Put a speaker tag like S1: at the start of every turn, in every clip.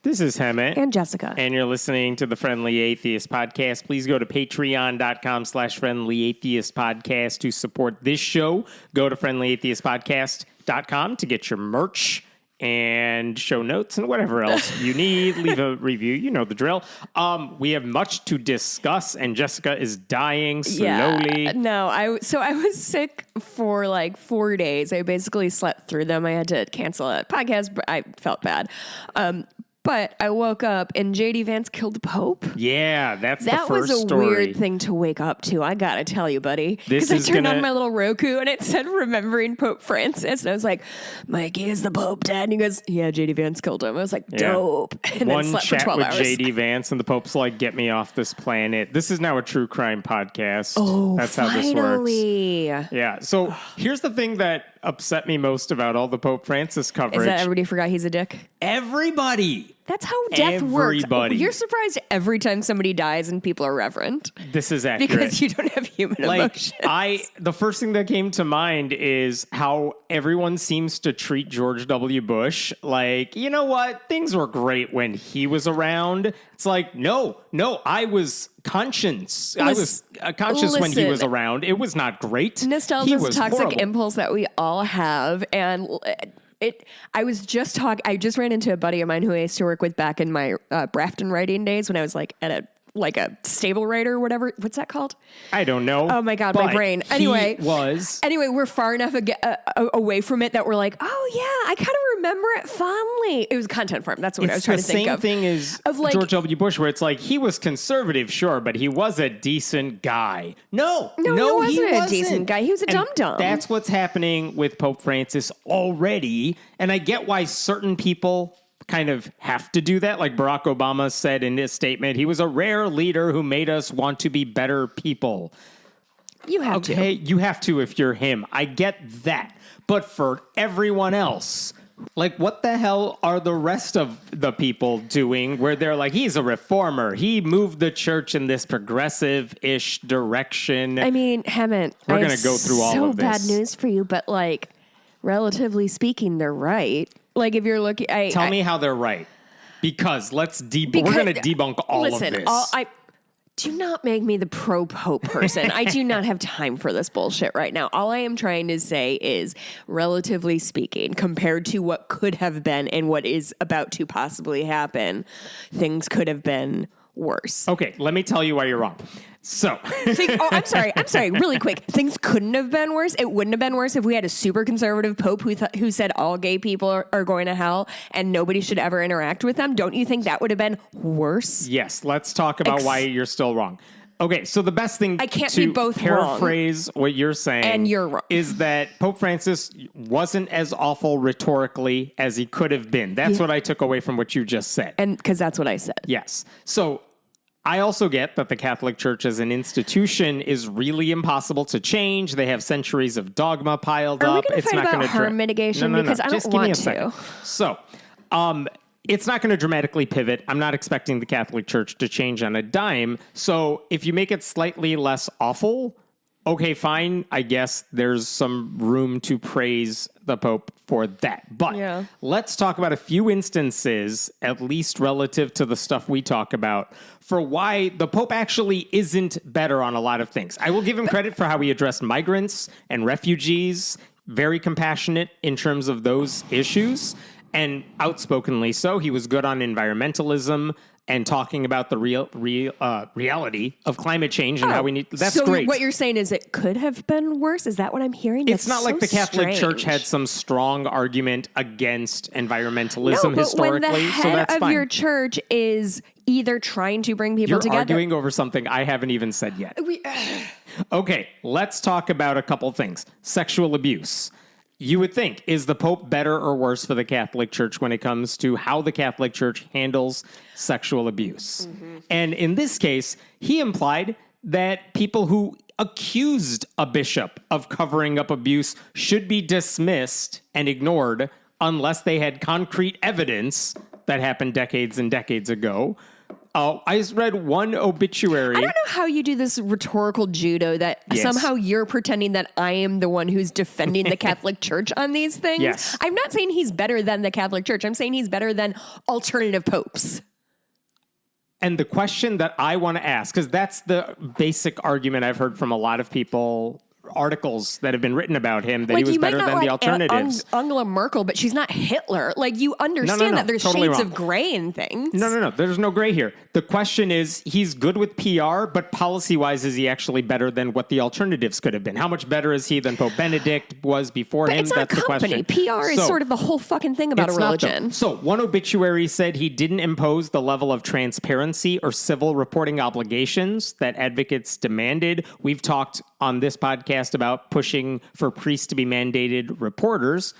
S1: This is Hemet.
S2: And Jessica.
S1: And you're listening to the Friendly Atheist Podcast. Please go to patreon.com/friendlyatheistpodcast to support this show. Go to friendlyatheistpodcast.com to get your merch and show notes and whatever else you need. Leave a review. You know the drill. We have much to discuss, and Jessica is dying slowly.
S2: Yeah, no, I was sick for like 4 days. I basically slept through them. I had to cancel a podcast, but I felt bad. But I woke up and J.D. Vance killed the Pope.
S1: Yeah, that
S2: was a
S1: story.
S2: Weird thing to wake up to. I gotta tell you, buddy. Because I turned on my little Roku and it said "Remembering Pope Francis," and I was like, "Mikey, is the Pope dead?" And he goes, "Yeah, J.D. Vance killed him." I was like, "Dope." And
S1: One
S2: then slept
S1: chat
S2: for 12
S1: with
S2: hours.
S1: J.D. Vance and the Pope's like, "Get me off this planet." This is now a true crime podcast.
S2: Oh,
S1: that's
S2: finally.
S1: how this works. Yeah. So here's the thing that upset me most about all the Pope Francis coverage.
S2: Is that everybody forgot he's a dick?
S1: Everybody.
S2: That's how death
S1: Everybody.
S2: works. You're surprised every time somebody dies and people are reverent.
S1: This is accurate.
S2: Because you don't have human emotions.
S1: The first thing that came to mind is how everyone seems to treat George W. Bush like, you know what? Things were great when he was around. It's like, no, I was conscious. I was conscious when he was around. It was not great.
S2: Nostalgia is a toxic
S1: horrible.
S2: impulse that we all have. And I just ran into a buddy of mine who I used to work with back in my Brafton writing days when I was like at a stable writer or whatever. What's that called?
S1: I don't know.
S2: Oh my God, my brain. Anyway, we're far enough away from it that we're like, oh yeah, I kind of remember it fondly. It was content farm. That's what I was trying to think of.
S1: It's the same thing as George W. Bush, where it's like he was conservative, sure, but he was a decent guy. No,
S2: he wasn't a decent guy. He was a dum-dum.
S1: That's what's happening with Pope Francis already, and I get why certain people kind of have to do that. Like Barack Obama said in his statement, he was a rare leader who made us want to be better people.
S2: You have to.
S1: Okay, you have to if you're him. I get that. But for everyone else, like what the hell are the rest of the people doing where they're like, he's a reformer. He moved the church in this progressive-ish direction.
S2: I mean, Hemet,
S1: we're going to go through all of this.
S2: So bad news for you, but like, relatively speaking, they're right. Like if you're looking,
S1: tell me how they're right, because we're going to debunk all of this.
S2: Do not make me the pro-Pope person. I do not have time for this bullshit right now. All I am trying to say is, relatively speaking, compared to what could have been and what is about to possibly happen, things could have been worse.
S1: Okay, let me tell you why you're wrong. So,
S2: I'm sorry. Really quick. Things couldn't have been worse. It wouldn't have been worse if we had a super conservative pope who said all gay people are going to hell and nobody should ever interact with them. Don't you think that would have been worse?
S1: Yes. Let's talk about why you're still wrong. Okay, so the best thing
S2: both
S1: paraphrase what you're saying
S2: and you're wrong.
S1: Is that Pope Francis wasn't as awful rhetorically as he could have been. That's what I took away from what you just said.
S2: And because that's what I said.
S1: Yes. So I also get that the Catholic Church as an institution is really impossible to change. They have centuries of dogma piled up.
S2: Are we going to fight about harm mitigation?
S1: No.
S2: Because I don't want to.
S1: So, it's not going to dramatically pivot. I'm not expecting the Catholic Church to change on a dime. So if you make it slightly less awful, okay, fine. I guess there's some room to praise the Pope for that. But let's talk about a few instances, at least relative to the stuff we talk about, for why the Pope actually isn't better on a lot of things. I will give him credit for how he addressed migrants and refugees. Very compassionate in terms of those issues. And outspokenly so. He was good on environmentalism and talking about the reality of climate change and how we need... That's great.
S2: So what you're saying is it could have been worse? Is that what I'm hearing?
S1: It's not like the Catholic Church had some strong argument against environmentalism historically,
S2: when the head of your church is either trying to bring people together...
S1: You're arguing over something I haven't even said yet. Okay, let's talk about a couple things. Sexual abuse. You would think, is the Pope better or worse for the Catholic Church when it comes to how the Catholic Church handles sexual abuse? Mm-hmm. And in this case, he implied that people who accused a bishop of covering up abuse should be dismissed and ignored unless they had concrete evidence that happened decades and decades ago. I just read one obituary.
S2: I don't know how you do this rhetorical judo that somehow you're pretending that I am the one who's defending the Catholic Church on these things.
S1: Yes.
S2: I'm not saying he's better than the Catholic Church. I'm saying he's better than alternative popes.
S1: And the question that I want to ask, because that's the basic argument I've heard from a lot of people, articles that have been written about him, that he was better than the alternatives.
S2: Angela Merkel, but she's not Hitler. Like, you understand that there's
S1: totally
S2: shades
S1: wrong.
S2: of gray in things.
S1: No. There's no gray here. The question is, he's good with PR, but policy-wise, is he actually better than what the alternatives could have been? How much better is he than Pope Benedict was before him?
S2: It's not
S1: That's
S2: a company.
S1: the question.
S2: PR is sort of the whole fucking thing about a religion.
S1: So one obituary said he didn't impose the level of transparency or civil reporting obligations that advocates demanded. We've talked on this podcast about pushing for priests to be mandated reporters.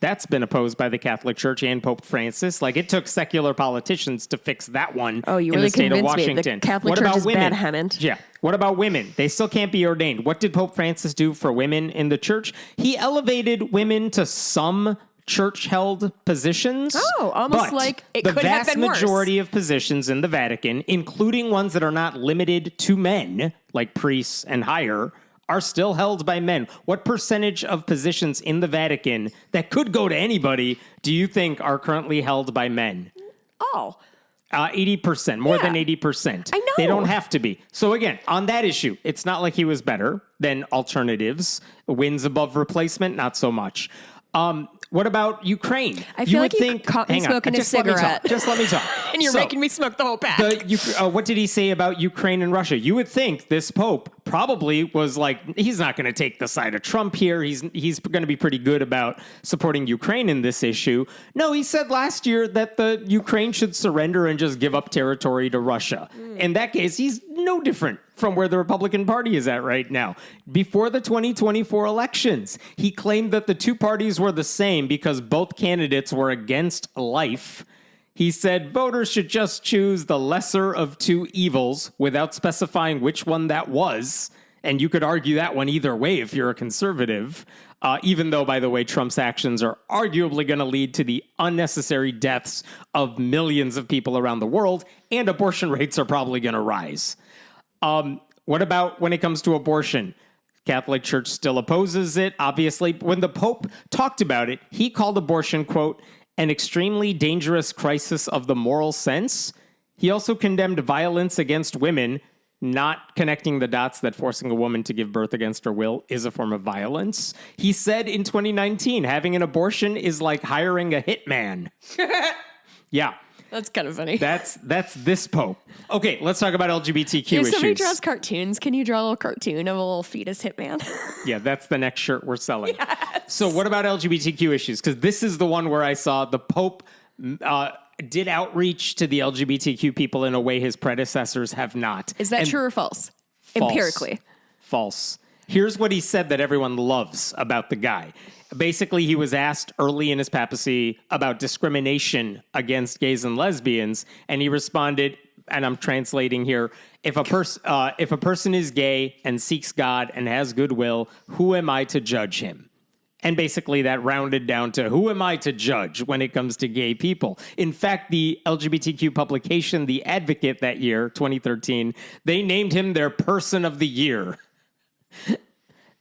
S1: That's been opposed by the Catholic Church and Pope Francis. Like, it took secular politicians to fix that one in the state of Washington.
S2: Me. The Catholic Church is bad, Hammond.
S1: Yeah. What about women? They still can't be ordained. What did Pope Francis do for women in the church? He elevated women to some church-held positions.
S2: Oh, almost like it could have been worse.
S1: The vast majority of positions in the Vatican, including ones that are not limited to men, like priests and higher, are still held by men. What percentage of positions in the Vatican that could go to anybody do you think are currently held by men? 80%, more than 80%.
S2: I know.
S1: They don't have to be. So again, on that issue, it's not like he was better than alternatives. Wins above replacement, not so much. What about Ukraine?
S2: I feel like you caught me smoking a cigarette.
S1: Just let me talk.
S2: And you're making me smoke the whole pack.
S1: What did he say about Ukraine and Russia? You would think this Pope probably was like, he's not going to take the side of Trump here. He's going to be pretty good about supporting Ukraine in this issue. No, he said last year that the Ukraine should surrender and just give up territory to Russia. In that case, he's no different from where the Republican Party is at right now. Before the 2024 elections, he claimed that the two parties were the same because both candidates were against life. He said voters should just choose the lesser of two evils without specifying which one that was. And you could argue that one either way if you're a conservative. Even though, by the way, Trump's actions are arguably going to lead to the unnecessary deaths of millions of people around the world, and abortion rates are probably going to rise. What about when it comes to abortion? Catholic Church still opposes it, obviously. When the Pope talked about it, he called abortion, quote, an extremely dangerous crisis of the moral sense. He also condemned violence against women, not connecting the dots that forcing a woman to give birth against her will is a form of violence. He said in 2019, having an abortion is like hiring a hitman. Yeah.
S2: That's kind of funny.
S1: That's this Pope. Okay, let's talk about LGBTQ issues.
S2: If somebody draws cartoons, can you draw a little cartoon of a little fetus hitman?
S1: Yeah, that's the next shirt we're selling. Yes. So what about LGBTQ issues? Because this is the one where I saw the Pope did outreach to the LGBTQ people in a way his predecessors have not.
S2: Is that true or false? Empirically.
S1: False. Here's what he said that everyone loves about the guy. Basically, he was asked early in his papacy about discrimination against gays and lesbians, and he responded, and I'm translating here, if a person is gay and seeks God and has goodwill, who am I to judge him? And basically that rounded down to, who am I to judge when it comes to gay people? In fact, the LGBTQ publication, The Advocate, that year, 2013, they named him their Person of the Year.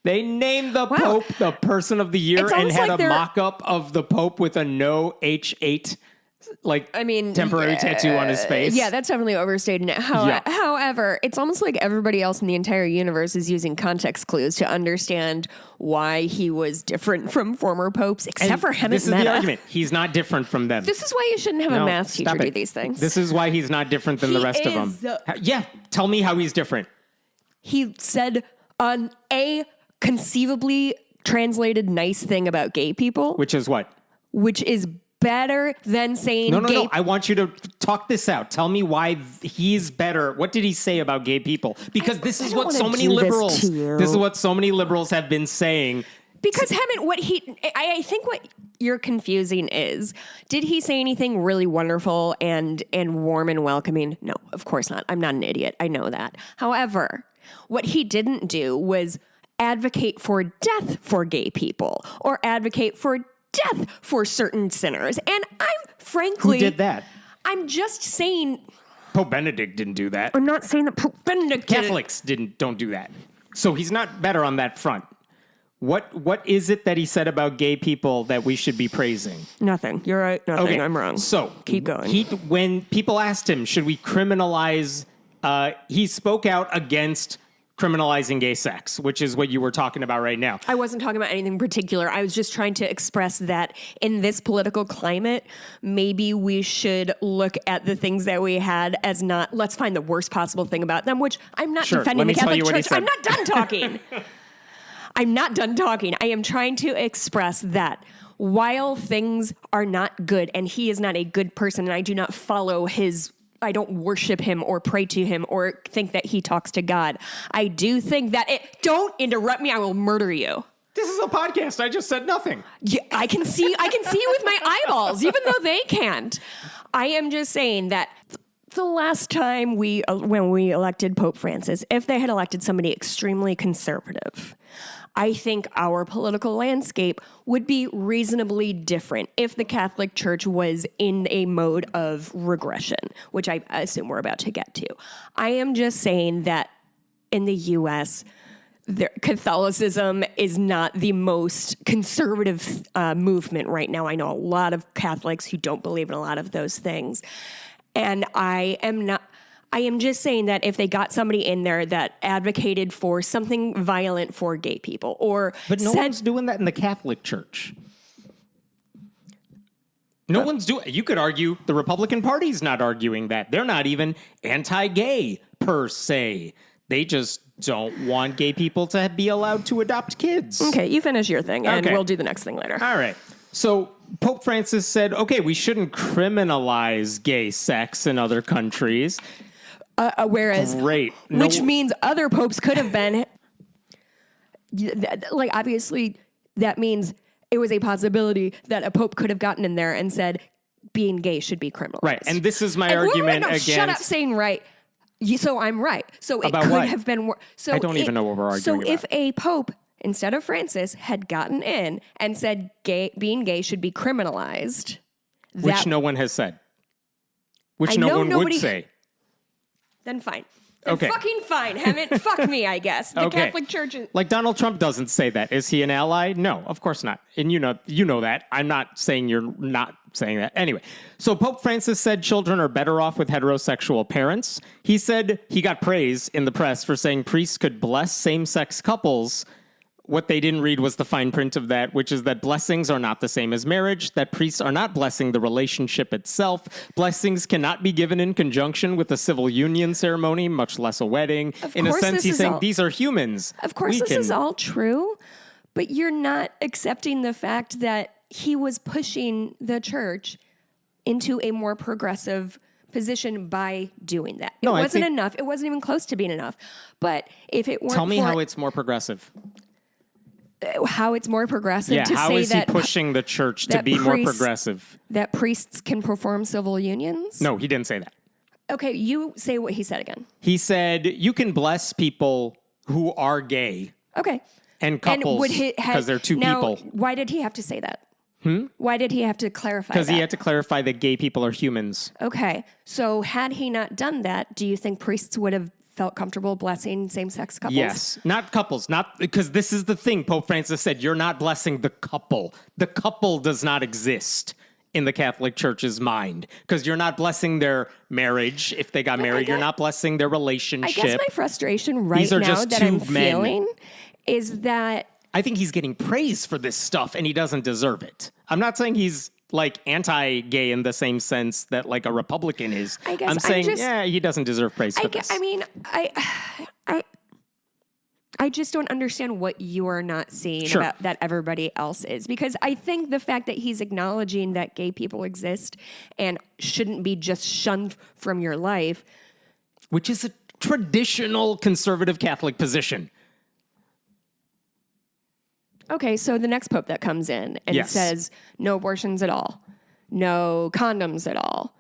S1: They named the Pope the Person of the Year and had a mock-up of the Pope with a no H8 temporary tattoo on his face.
S2: Yeah, that's definitely overstating it. However, it's almost like everybody else in the entire universe is using context clues to understand why he was different from former popes, except for him.
S1: This is the argument. He's not different from them.
S2: This is why you shouldn't have a math teacher do these things.
S1: This is why he's not different than the rest of them. Yeah, tell me how he's different.
S2: He said a conceivably translated nice thing about gay people.
S1: Which is what?
S2: Which is better than saying
S1: No. I want you to talk this out. Tell me why he's better. What did he say about gay people? Because this is what so many liberals. This is what so many liberals have been saying.
S2: Because Hammond, I think what you're confusing is, did he say anything really wonderful and warm and welcoming? No, of course not. I'm not an idiot. I know that. However, what he didn't do was advocate for death for gay people or advocate for death for certain sinners. And I'm frankly...
S1: Who did that?
S2: I'm just saying...
S1: Pope Benedict didn't do that.
S2: I'm not saying that Pope Benedict did it.
S1: Catholics don't do that. So he's not better on that front. What is it that he said about gay people that we should be praising?
S2: Nothing. You're right. Nothing.
S1: Okay.
S2: I'm wrong.
S1: So
S2: keep going.
S1: When people asked him, should we criminalize, he spoke out against criminalizing gay sex, which is what you were talking about right now.
S2: I wasn't talking about anything particular. I was just trying to express that in this political climate, maybe we should look at the things that we had as not, let's find the worst possible thing about them, which I'm not defending the Catholic Church. I'm not done talking. I'm not done talking. I am trying to express that while things are not good and he is not a good person and I do not follow his, I don't worship him or pray to him or think that he talks to God. I do think that don't interrupt me. I will murder you.
S1: This is a podcast. I just said nothing.
S2: Yeah, I can see you with my eyeballs, even though they can't. I am just saying that the last time when we elected Pope Francis, if they had elected somebody extremely conservative, I think our political landscape would be reasonably different if the Catholic Church was in a mode of regression, which I assume we're about to get to. I am just saying that in the U.S., Catholicism is not the most conservative movement right now. I know a lot of Catholics who don't believe in a lot of those things. And I am just saying that if they got somebody in there that advocated for something violent for gay people
S1: But no one's doing that in the Catholic Church. No one's doing it. You could argue the Republican Party's not arguing that. They're not even anti-gay per se. They just don't want gay people to be allowed to adopt kids.
S2: Okay, you finish your thing, and we'll do the next thing later.
S1: All right. So Pope Francis said, okay, we shouldn't criminalize gay sex in other countries.
S2: Whereas, which means other popes could have been, like, obviously, that means it was a possibility that a pope could have gotten in there and said being gay should be criminalized.
S1: Right, and this is my argument against...
S2: Shut up saying right. So I'm right. So it
S1: about
S2: could
S1: what?
S2: have been... So
S1: I don't even know what we're arguing about.
S2: So if a pope, instead of Francis, had gotten in and said being gay should be criminalized...
S1: Which no one has said. Which no one would say.
S2: Then fine. Then fucking fine. Fuck me, I guess. The Catholic Church is...
S1: Like Donald Trump doesn't say that. Is he an ally? No, of course not. And you know that. I'm not saying you're not saying that. Anyway, so Pope Francis said children are better off with heterosexual parents. He said he got praise in the press for saying priests could bless same-sex couples. What they didn't read was the fine print of that, which is that blessings are not the same as marriage, that priests are not blessing the relationship itself. Blessings cannot be given in conjunction with a civil union ceremony, much less a wedding. In a sense, he's saying these are humans.
S2: Of course, this is all true, but you're not accepting the fact that he was pushing the church into a more progressive position by doing that. It wasn't enough. It wasn't even close to being enough. But if it weren't
S1: Tell me how it's more progressive.
S2: How it's more progressive to
S1: how
S2: say
S1: is
S2: that...
S1: he pushing the church to be more progressive?
S2: That priests can perform civil unions?
S1: No, he didn't say that.
S2: Okay, you say what he said again.
S1: He said you can bless people who are gay.
S2: Okay.
S1: And couples because they're two people.
S2: Why did he have to say that? Why did he have to clarify that?
S1: Because he had to clarify that gay people are humans.
S2: Okay. So had he not done that, do you think priests would have felt comfortable blessing same-sex couples?
S1: Yes, not couples, not because this is the thing. Pope Francis said, you're not blessing the couple. The couple does not exist in the Catholic Church's mind because you're not blessing their marriage. If they got married, you're not blessing their relationship.
S2: I guess my frustration right now that I'm feeling is that
S1: I think he's getting praise for this stuff and he doesn't deserve it. I'm not saying he's like anti-gay in the same sense that like a Republican is. I'm saying, he doesn't deserve praise for this.
S2: I mean, I just don't understand what you are not seeing about that everybody else is. Because I think the fact that he's acknowledging that gay people exist and shouldn't be just shunned from your life.
S1: Which is a traditional conservative Catholic position.
S2: Okay, so the next pope that comes in and says no abortions at all, no condoms at all,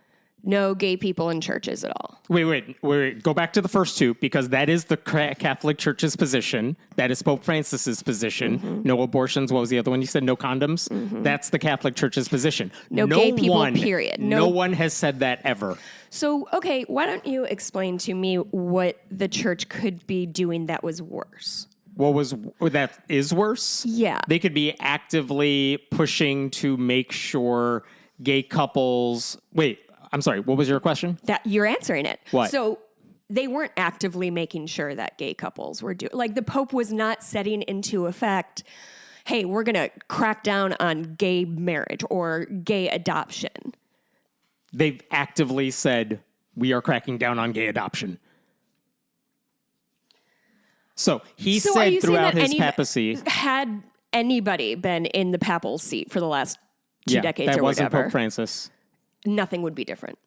S2: No gay people in churches at all.
S1: Wait. Go back to the first two, because that is the Catholic Church's position. That is Pope Francis's position. No abortions. What was the other one? You said no condoms? That's the Catholic Church's position.
S2: No gay people, period.
S1: No one has said that ever.
S2: So, okay, why don't you explain to me what the church could be doing that was worse?
S1: That is worse?
S2: Yeah.
S1: They could be actively pushing to make sure gay couples... Wait, I'm sorry, what was your question?
S2: That you're answering it.
S1: What?
S2: So they weren't actively making sure that gay couples were doing... Like, the Pope was not setting into effect, hey, we're going to crack down on gay marriage or gay adoption.
S1: They've actively said, we are cracking down on gay adoption. So he said throughout his papacy...
S2: Had anybody been in the papal seat for the last two decades or whatever...
S1: that wasn't Pope Francis.
S2: Nothing would be different.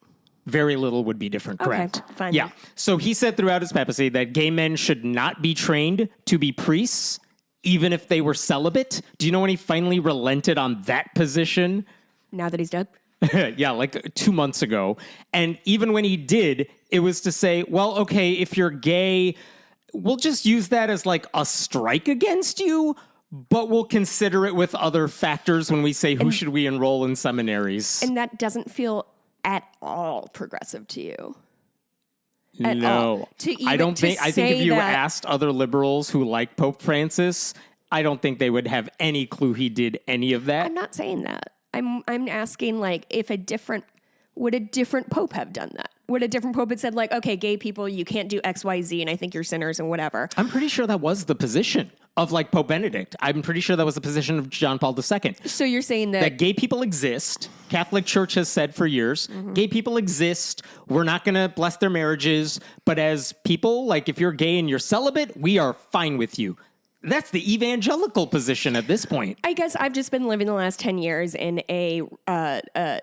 S1: Very little would be different, correct?
S2: Okay, fine.
S1: Yeah. So he said throughout his papacy that gay men should not be trained to be priests, even if they were celibate. Do you know when he finally relented on that position?
S2: Now that he's dead?
S1: Yeah, like 2 months ago. And even when he did, it was to say, well, okay, if you're gay, we'll just use that as like a strike against you, but we'll consider it with other factors when we say who should we enroll in seminaries.
S2: And that doesn't feel at all progressive to you.
S1: No. I don't think, I think if you asked other liberals who like Pope Francis, I don't think they would have any clue he did any of that.
S2: I'm not saying that. I'm asking, like, if would a different pope have done that? Would a different pope have said, like, okay, gay people, you can't do X, Y, Z, and I think you're sinners and whatever?
S1: I'm pretty sure that was the position of, like, Pope Benedict. I'm pretty sure that was the position of John Paul II.
S2: So you're saying that
S1: gay people exist. Catholic Church has said for years, gay people exist. We're not going to bless their marriages. But as people, like, if you're gay and you're celibate, we are fine with you. That's the evangelical position at this point.
S2: I guess I've just been living the last 10 years in an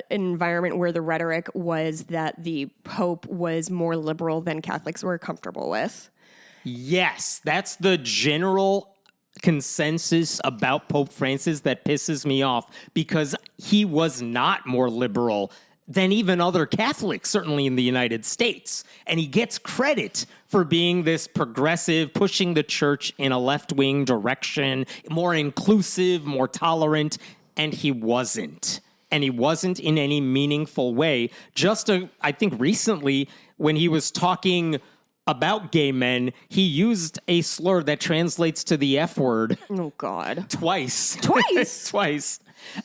S2: environment where the rhetoric was that the Pope was more liberal than Catholics were comfortable with.
S1: Yes, that's the general consensus about Pope Francis that pisses me off, because he was not more liberal than even other Catholics, certainly in the United States. And he gets credit for being this progressive, pushing the church in a left-wing direction, more inclusive, more tolerant, and he wasn't. And he wasn't in any meaningful way. I think recently, when he was talking about gay men, he used a slur that translates to the F word.
S2: Oh, God.
S1: Twice.
S2: Twice?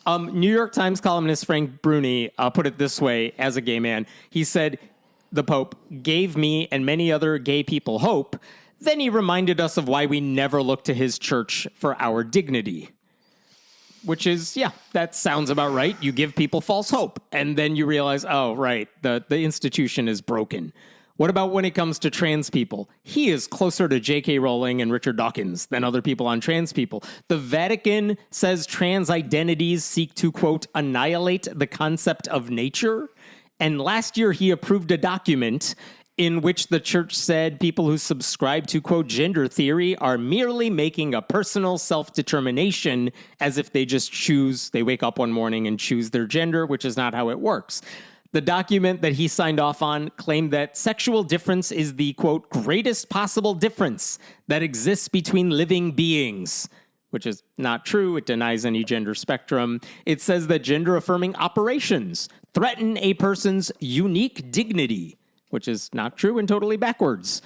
S1: New York Times columnist Frank Bruni put it this way as a gay man. He said, the Pope gave me and many other gay people hope. Then he reminded us of why we never look to his church for our dignity. Which is, yeah, that sounds about right. You give people false hope. And then you realize, oh, right, the institution is broken. What about when it comes to trans people? He is closer to J.K. Rowling and Richard Dawkins than other people on trans people. The Vatican says trans identities seek to, quote, annihilate the concept of nature. And last year he approved a document in which the church said people who subscribe to, quote, gender theory are merely making a personal self-determination, as if they just they wake up one morning and choose their gender, which is not how it works. The document that he signed off on claimed that sexual difference is the, quote, greatest possible difference that exists between living beings, which is not true. It denies any gender spectrum. It says that gender-affirming operations threaten a person's unique dignity, which is not true and totally backwards.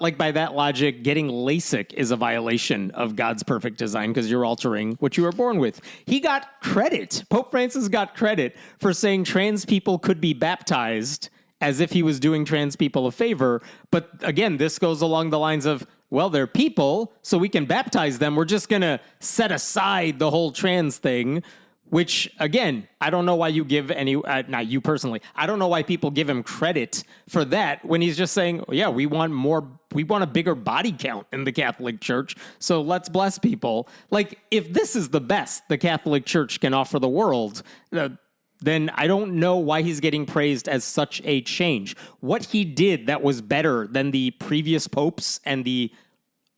S1: Like, by that logic, getting LASIK is a violation of God's perfect design because you're altering what you were born with. He got credit. Pope Francis got credit for saying trans people could be baptized, as if he was doing trans people a favor. But again, this goes along the lines of, well, they're people, so we can baptize them. We're just going to set aside the whole trans thing. Which, again, I don't know why you give not you personally, I don't know why people give him credit for that when he's just saying, yeah, we want a bigger body count in the Catholic Church, so let's bless people. Like, if this is the best the Catholic Church can offer the world, then I don't know why he's getting praised as such a change. What he did that was better than the previous popes and the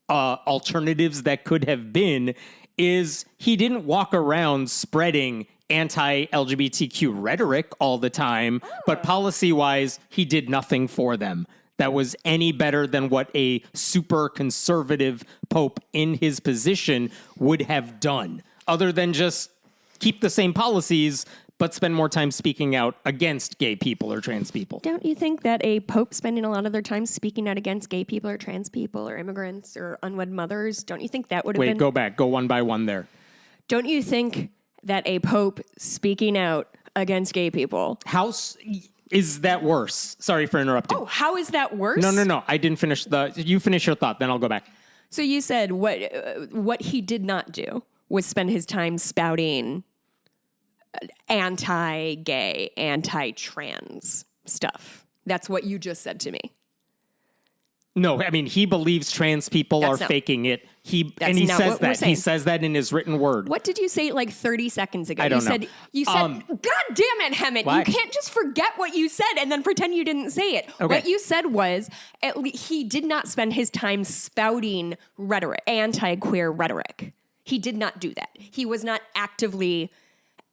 S1: alternatives that could have been is he didn't walk around spreading anti-LGBTQ rhetoric all the time, but policy-wise, he did nothing for them that was any better than what a super conservative pope in his position would have done, other than just keep the same policies, but spend more time speaking out against gay people or trans people.
S2: Don't you think that a pope spending a lot of their time speaking out against gay people or trans people or immigrants or unwed mothers, don't you think that would have been...
S1: Wait, go back. Go one by one there.
S2: Don't you think that a pope speaking out against gay people...
S1: How is that worse? Sorry for interrupting.
S2: Oh, how is that worse?
S1: No. I didn't finish you finish your thought, then I'll go back.
S2: So you said what he did not do was spend his time spouting anti-gay, anti-trans stuff. That's what you just said to me.
S1: No, I mean, he believes trans people are faking it. He says that. He says that in his written word.
S2: What did you say like 30 seconds ago?
S1: I don't know.
S2: You said, God damn it, Hemmett.
S1: What?
S2: You can't just forget what you said and then pretend you didn't say it.
S1: Okay.
S2: What you said was he did not spend his time spouting rhetoric, anti-queer rhetoric. He did not do that. He was not actively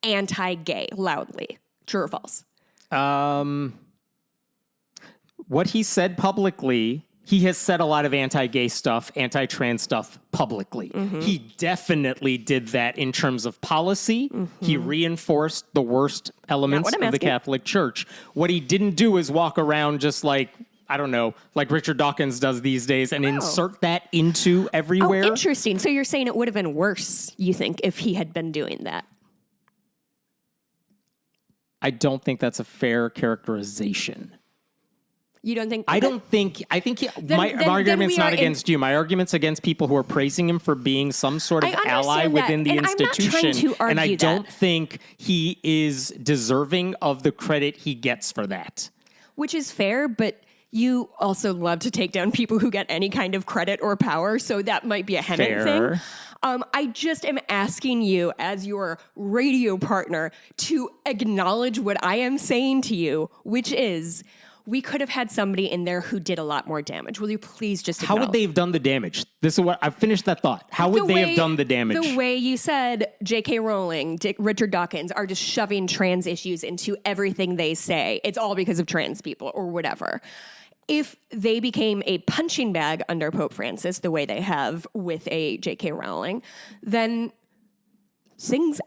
S2: anti-gay loudly. True or false?
S1: What he said publicly, he has said a lot of anti-gay stuff, anti-trans stuff publicly. Mm-hmm. He definitely did that in terms of policy. Mm-hmm. He reinforced the worst elements of the Catholic Church. What he didn't do is walk around just like, I don't know, like Richard Dawkins does these days and insert that into everywhere.
S2: Oh, interesting. So you're saying it would have been worse, you think, if he had been doing that?
S1: I don't think that's a fair characterization.
S2: You don't think?
S1: I think my argument's not against you. My argument's against people who are praising him for being some sort of ally within the institution.
S2: I'm not trying to argue
S1: and I don't think he is deserving of the credit he gets for that.
S2: Which is fair, but you also love to take down people who get any kind of credit or power, so that might be a Hemmett thing. I just am asking you, as your radio partner, to acknowledge what I am saying to you, which is, we could have had somebody in there who did a lot more damage. Will you please just acknowledge?
S1: How would they have done the damage? This is what I've finished that thought. How would they have done the damage?
S2: The way you said J.K. Rowling, Richard Dawkins are just shoving trans issues into everything they say. It's all because of trans people or whatever. If they became a punching bag under Pope Francis, the way they have with a J.K. Rowling, then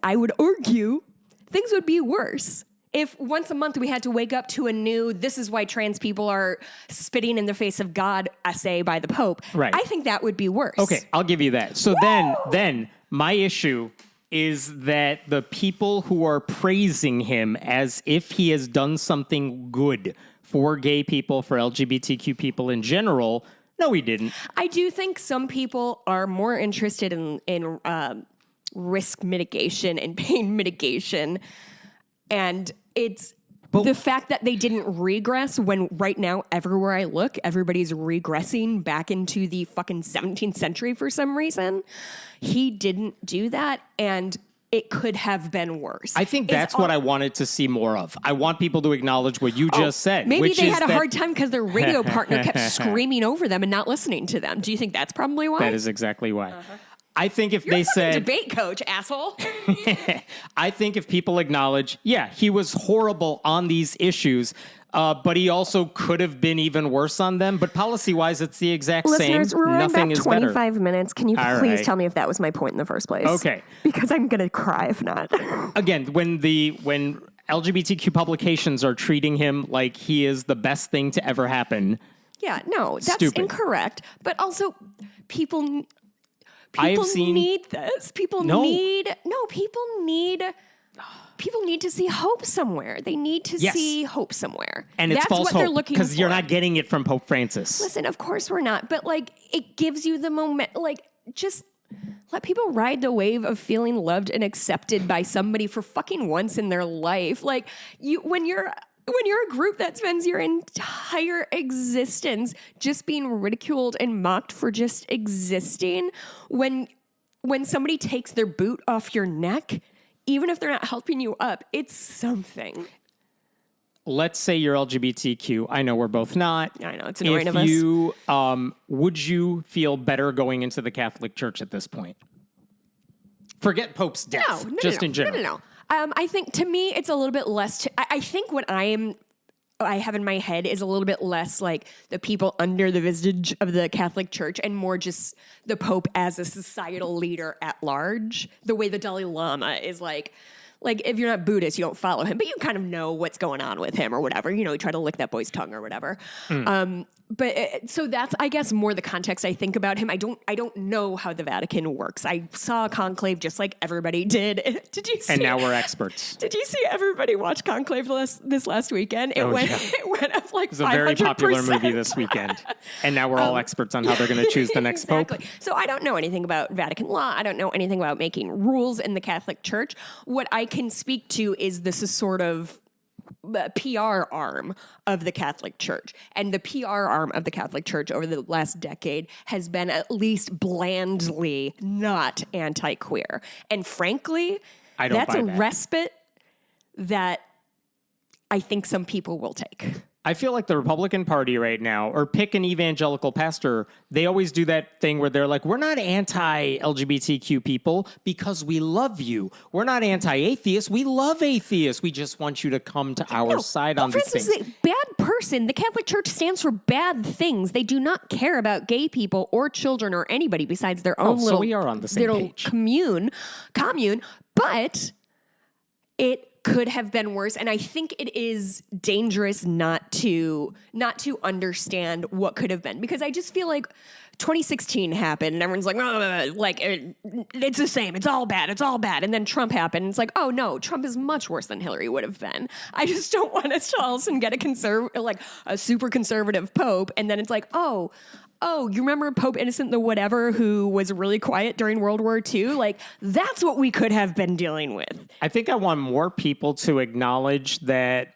S2: I would argue, things would be worse. If once a month we had to wake up to a new, this is why trans people are spitting in the face of God essay by the Pope,
S1: right.
S2: I think that would be worse.
S1: Okay, I'll give you that. So then my issue is that the people who are praising him as if he has done something good for gay people, for LGBTQ people in general, no, he didn't.
S2: I do think some people are more interested in risk mitigation and pain mitigation. And it's the fact that they didn't regress when right now, everywhere I look, everybody's regressing back into the fucking 17th century for some reason. He didn't do that, and it could have been worse.
S1: I think that's what I wanted to see more of. I want people to acknowledge what you just said.
S2: Maybe they had a hard time because their radio partner kept screaming over them and not listening to them. Do you think that's probably why?
S1: That is exactly why. I think if
S2: You're
S1: they said
S2: debate coach, asshole.
S1: I think if people acknowledge, he was horrible on these issues, but he also could have been even worse on them. But policy-wise, it's the exact
S2: Listeners,
S1: same.
S2: we're
S1: Nothing
S2: back
S1: is better.
S2: 25 minutes. Can you please tell me if that was my point in the first place?
S1: Okay.
S2: Because I'm going to cry if not.
S1: Again, when LGBTQ publications are treating him like he is the best thing to ever happen.
S2: Yeah, no, that's incorrect. But also, people need this. People need to see hope somewhere. They need to see hope somewhere.
S1: And it's false hope because you're not getting it from Pope Francis.
S2: Listen, of course we're not. But it gives you the moment. Just let people ride the wave of feeling loved and accepted by somebody for fucking once in their life. When you're a group that spends your entire existence just being ridiculed and mocked for just existing, when somebody takes their boot off your neck, even if they're not helping you up, it's something.
S1: Let's say you're LGBTQ. I know we're both not.
S2: I know, it's annoying of us.
S1: Would you feel better going into the Catholic Church at this point? Forget Pope's death, in general.
S2: No. I think to me, it's a little bit less. I think what I have in my head is a little bit less like the people under the visage of the Catholic Church and more just the Pope as a societal leader at large. The way the Dalai Lama is like if you're not Buddhist, you don't follow him, but you kind of know what's going on with him or whatever. You know, you try to lick that boy's tongue or whatever. So that's, I guess, more the context I think about him. I don't know how the Vatican works. I saw Conclave just like everybody did. Did you see?
S1: And now we're experts.
S2: Did you see everybody watch Conclave this last weekend? It went up like 500%.
S1: It was a very popular movie this weekend. And now we're all experts on how they're going to choose the next
S2: exactly.
S1: pope.
S2: So I don't know anything about Vatican law. I don't know anything about making rules in the Catholic Church. What I can speak to is this is sort of PR arm of the Catholic Church. And the PR arm of the Catholic Church over the last decade has been at least blandly not anti-queer. And frankly, that's a respite that I think some people will take.
S1: I feel like the Republican Party right now, or pick an evangelical pastor, they always do that thing where they're like, we're not anti-LGBTQ people because we love you. We're not anti-atheists. We love atheists. We just want you to come to our side on these things.
S2: For instance, bad person, the Catholic Church stands for bad things. They do not care about gay people or children or anybody besides their own
S1: so we are on the same page.
S2: commune, but it could have been worse, and I think it is dangerous not to understand what could have been, because I just feel like 2016 happened and everyone's like, it's the same, it's all bad, and then Trump happened and it's like, oh no, Trump is much worse than Hillary would have been. I just don't want us to all of a sudden get a super conservative pope, and then it's like, oh, you remember Pope Innocent the whatever who was really quiet during World War II? Like, that's what we could have been dealing with.
S1: I think I want more people to acknowledge that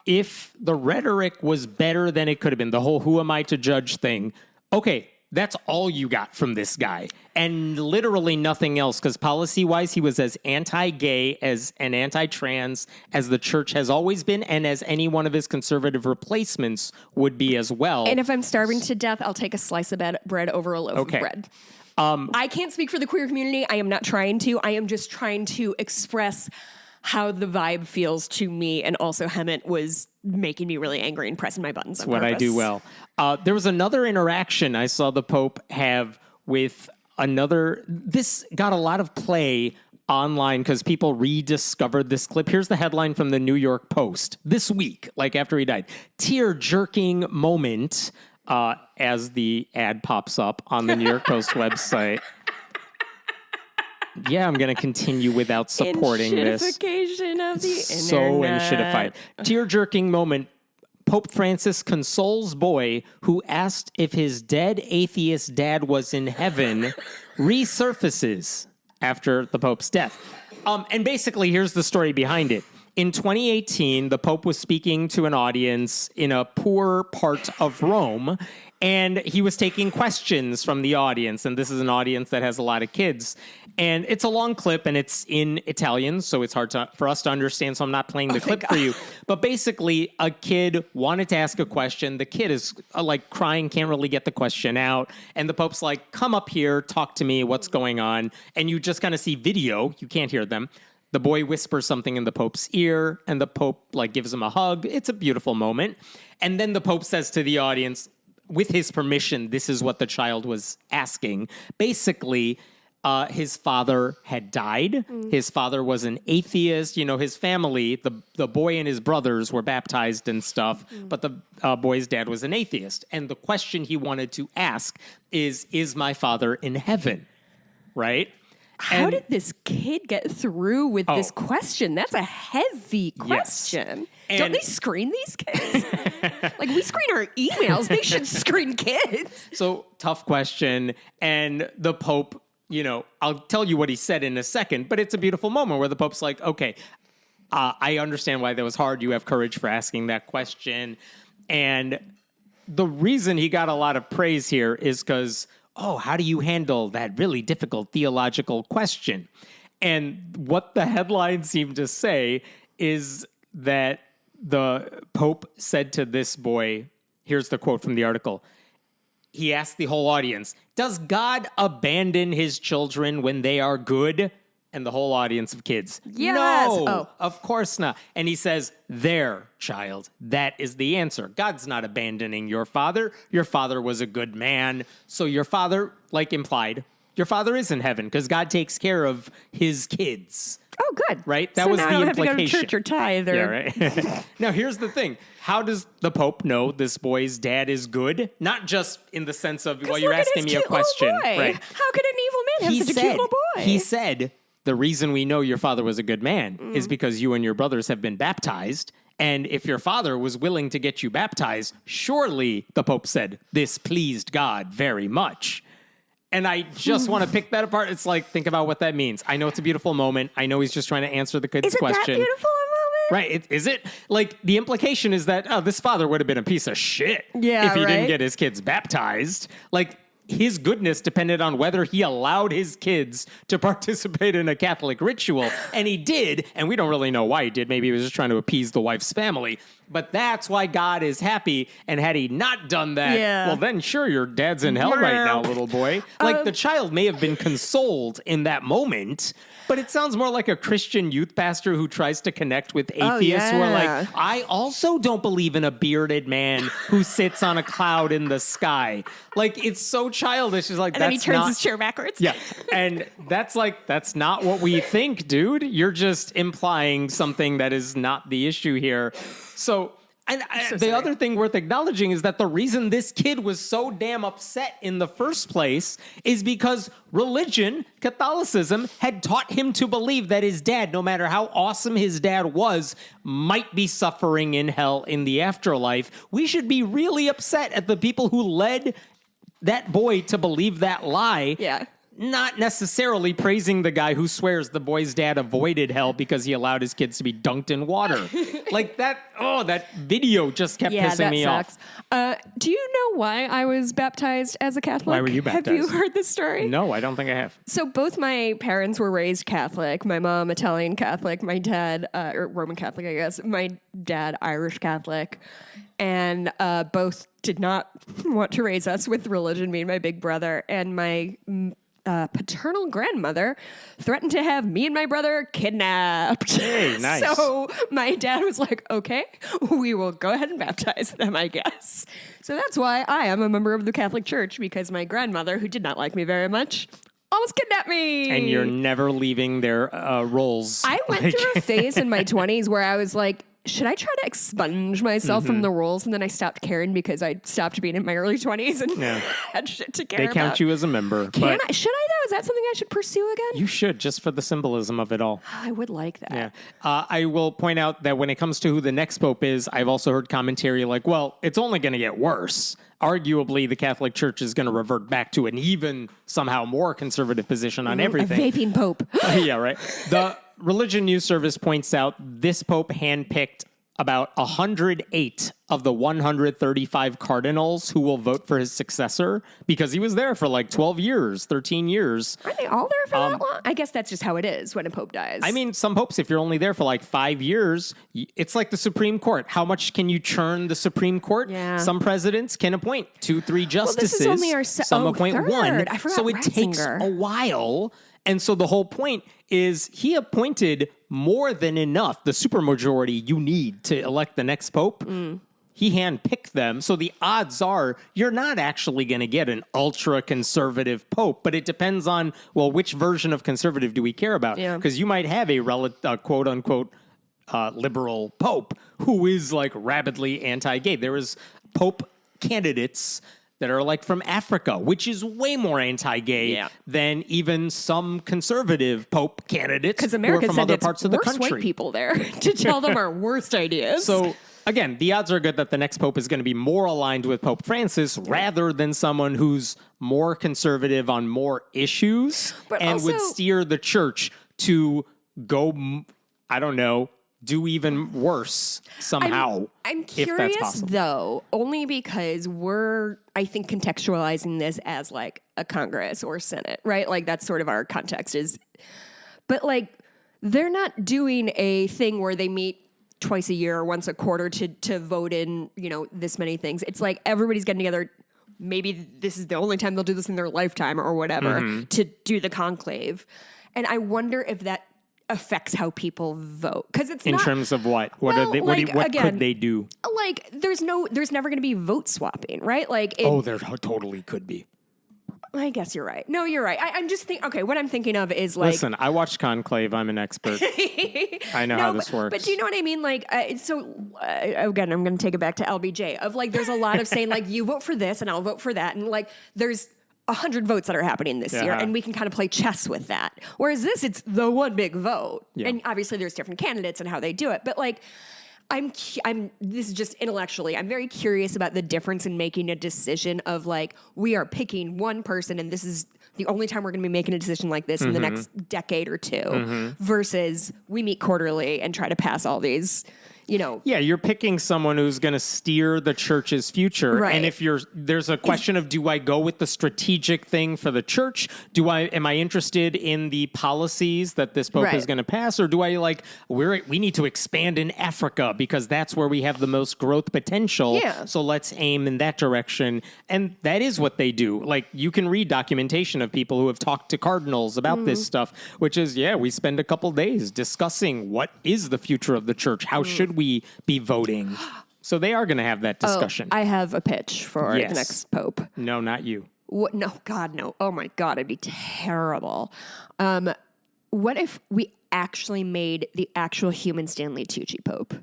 S1: if the rhetoric was better than it could have been, the whole who am I to judge thing, okay, that's all you got from this guy. And literally nothing else, because policy-wise, he was as anti-gay and anti-trans as the church has always been, and as any one of his conservative replacements would be as well.
S2: And if I'm starving to death, I'll take a slice of bread over a loaf of bread. I can't speak for the queer community. I am not trying to. I am just trying to express how the vibe feels to me, and also Hemet was making me really angry and pressing my buttons on purpose.
S1: What I do well. There was another interaction I saw the Pope have with another. This got a lot of play online because people rediscovered this clip. Here's the headline from the New York Post this week, like after he died. Tear-jerking moment, as the ad pops up on the New York Post website. Yeah, I'm going to continue without supporting this.
S2: Enshittification of the
S1: so
S2: internet.
S1: Enshittified. Tear-jerking moment. Pope Francis consoles boy who asked if his dead atheist dad was in heaven resurfaces after the Pope's death. And basically, here's the story behind it. In 2018, the Pope was speaking to an audience in a poor part of Rome, and he was taking questions from the audience. And this is an audience that has a lot of kids. And it's a long clip, and it's in Italian, so it's hard for us to understand, so I'm not playing the clip for you. But basically, a kid wanted to ask a question. The kid is crying, can't really get the question out. And the Pope's like, come up here, talk to me, what's going on? And you just kind of see video. You can't hear them. The boy whispers something in the Pope's ear, and the Pope gives him a hug. It's a beautiful moment. And then the Pope says to the audience, with his permission, this is what the child was asking. Basically, his father had died. His father was an atheist. You know, his family, the boy and his brothers were baptized and stuff, but the boy's dad was an atheist. And the question he wanted to ask is my father in heaven? Right?
S2: How did this kid get through with this question? That's a heavy question. Yes. Don't they screen these kids? We screen our emails. They should screen kids.
S1: So, tough question. And the Pope, I'll tell you what he said in a second, but it's a beautiful moment where the Pope's like, okay, I understand why that was hard. You have courage for asking that question. And the reason he got a lot of praise here is because, how do you handle that really difficult theological question? And what the headline seemed to say is that the Pope said to this boy, here's the quote from the article. He asked the whole audience, does God abandon his children when they are good? And the whole audience of kids,
S2: Yes.
S1: no,
S2: Oh.
S1: of course not. And he says, there, child, that is the answer. God's not abandoning your father. Your father was a good man. So your father, like implied, your father is in heaven because God takes care of his kids.
S2: Oh, good.
S1: Right? That
S2: so
S1: was
S2: now
S1: the
S2: I don't have to go to
S1: implication.
S2: church or tithe. Or...
S1: Yeah, right. Now, here's the thing. How does the Pope know this boy's dad is good? Not just in the sense of, well, you're
S2: look at
S1: asking
S2: his
S1: me a
S2: cute little
S1: question.
S2: boy.
S1: Right.
S2: How could an evil man have such a cute little boy?
S1: He said, the reason we know your father was a good man is because you and your brothers have been baptized. And if your father was willing to get you baptized, surely, the Pope said, this pleased God very much. And I just want to pick that apart. It's like, think about what that means. I know it's a beautiful moment. I know he's just trying to answer the kid's
S2: Is it
S1: question.
S2: that beautiful a moment?
S1: Right. Is it? Like, the implication is that, oh, this father would have been a piece of shit
S2: Yeah,
S1: if he didn't
S2: right?
S1: get his kids baptized. Like, his goodness depended on whether he allowed his kids to participate in a Catholic ritual. And he did. And we don't really know why he did. Maybe he was just trying to appease the wife's family. But that's why God is happy. And had he not done that, well, then sure, your dad's in hell right now, little boy. Like, the child may have been consoled in that moment. But it sounds more like a Christian youth pastor who tries to connect with atheists who are like, I also don't believe in a bearded man who sits on a cloud in the sky. Like, it's so childish. It's like,
S2: And then he turns his chair backwards.
S1: Yeah. And that's like, that's not what we think, dude. You're just implying something that is not the issue here. So... And the other thing worth acknowledging is that the reason this kid was so damn upset in the first place is because religion, Catholicism, had taught him to believe that his dad, no matter how awesome his dad was, might be suffering in hell in the afterlife. We should be really upset at the people who led that boy to believe that lie.
S2: Yeah.
S1: Not necessarily praising the guy who swears the boy's dad avoided hell because he allowed his kids to be dunked in water. Like that, that video just kept pissing me off.
S2: Do you know why I was baptized as a Catholic?
S1: Why were you baptized?
S2: Have you heard this story?
S1: No, I don't think I have.
S2: So both my parents were raised Catholic. My mom, Italian Catholic. My dad, or Roman Catholic, I guess. My dad, Irish Catholic. And both did not want to raise us with religion, me and my big brother. And my paternal grandmother threatened to have me and my brother kidnapped.
S1: Hey, nice.
S2: So my dad was like, okay, we will go ahead and baptize them, I guess. So that's why I am a member of the Catholic Church, because my grandmother, who did not like me very much, almost kidnapped me.
S1: And you're never leaving their roles.
S2: I went through a phase in my 20s where I was like, should I try to expunge myself from the roles? And then I stopped caring because I stopped being in my early 20s and had shit to care
S1: They
S2: about.
S1: count you as a member.
S2: Should I though? Is that something I should pursue again?
S1: You should, just for the symbolism of it all.
S2: I would like that.
S1: Yeah. I will point out that when it comes to who the next pope is, I've also heard commentary like, well, it's only going to get worse. Arguably, the Catholic Church is going to revert back to an even somehow more conservative position on everything.
S2: A vaping pope.
S1: Yeah, right. The Religion News Service points out this pope handpicked about 108 of the 135 cardinals who will vote for his successor because he was there for like 12 years, 13 years.
S2: Are they all there for that long? I guess that's just how it is when a pope dies.
S1: I mean, some popes, if you're only there for like 5 years, it's like the Supreme Court. How much can you churn the Supreme Court?
S2: Yeah.
S1: Some presidents can appoint 2-3 justices.
S2: this is only our
S1: some appoint
S2: third.
S1: one.
S2: I forgot
S1: So it takes
S2: Ratzinger.
S1: a while. And so the whole point is he appointed more than enough, the supermajority you need to elect the next pope. He handpicked them. So the odds are you're not actually going to get an ultra-conservative pope, but it depends on, well, which version of conservative do we care about?
S2: Yeah.
S1: Because you might have a quote-unquote liberal pope who is like rabidly anti-gay. There is pope candidates that are like from Africa, which is way more anti-gay than even some conservative pope candidates
S2: because
S1: who are
S2: America
S1: from
S2: said
S1: other
S2: it's
S1: parts of the
S2: worse
S1: country.
S2: white people there to tell them our worst ideas.
S1: So again, the odds are good that the next pope is going to be more aligned with Pope Francis rather than someone who's more conservative on more issues and would steer the church to go, I don't know, do even worse somehow.
S2: I'm
S1: if that's
S2: curious
S1: possible.
S2: though, only because we're, I think, contextualizing this as like a Congress or Senate, right? Like that's sort of our context is, but like they're not doing a thing where they meet twice a year or once a quarter to vote in, this many things. It's like everybody's getting together. Maybe this is the only time they'll do this in their lifetime or whatever to do the conclave. And I wonder if that affects how people vote. Because it's
S1: In
S2: not,
S1: terms of what? What
S2: well,
S1: are they?
S2: like,
S1: What
S2: again,
S1: could they do?
S2: like there's never going to be vote swapping, right? Like,
S1: There totally could be.
S2: I guess you're right. No, you're right. I'm just thinking, okay, what I'm thinking of is like.
S1: Listen, I watched Conclave. I'm an expert. I know how this works.
S2: But do you know what I mean? Like, again, I'm going to take it back to LBJ of like, there's a lot of saying like, you vote for this and I'll vote for that. And like, there's 100 votes that are happening this year, and we can kind of play chess with that. Whereas this, it's the one big vote. Yeah. And obviously there's different candidates and how they do it. But like, this is just intellectually, I'm very curious about the difference in making a decision of like, we are picking one person and this is the only time we're going to be making a decision like this in the next decade or two versus we meet quarterly and try to pass all these,
S1: Yeah, you're picking someone who's going to steer the church's future.
S2: Right.
S1: And if there's a question of, do I go with the strategic thing for the church? Am I interested in the policies that this pope is going to pass? Or do I we need to expand in Africa because that's where we have the most growth potential.
S2: Yeah.
S1: So let's aim in that direction. And that is what they do. Like, you can read documentation of people who have talked to cardinals about this stuff, which is, we spend a couple days discussing what is the future of the church. How should we be voting? So they are going to have that discussion.
S2: I have a pitch for the next pope.
S1: No, not you.
S2: What? No, God, no. Oh my God, it'd be terrible. What if we actually made the actual human Stanley Tucci pope?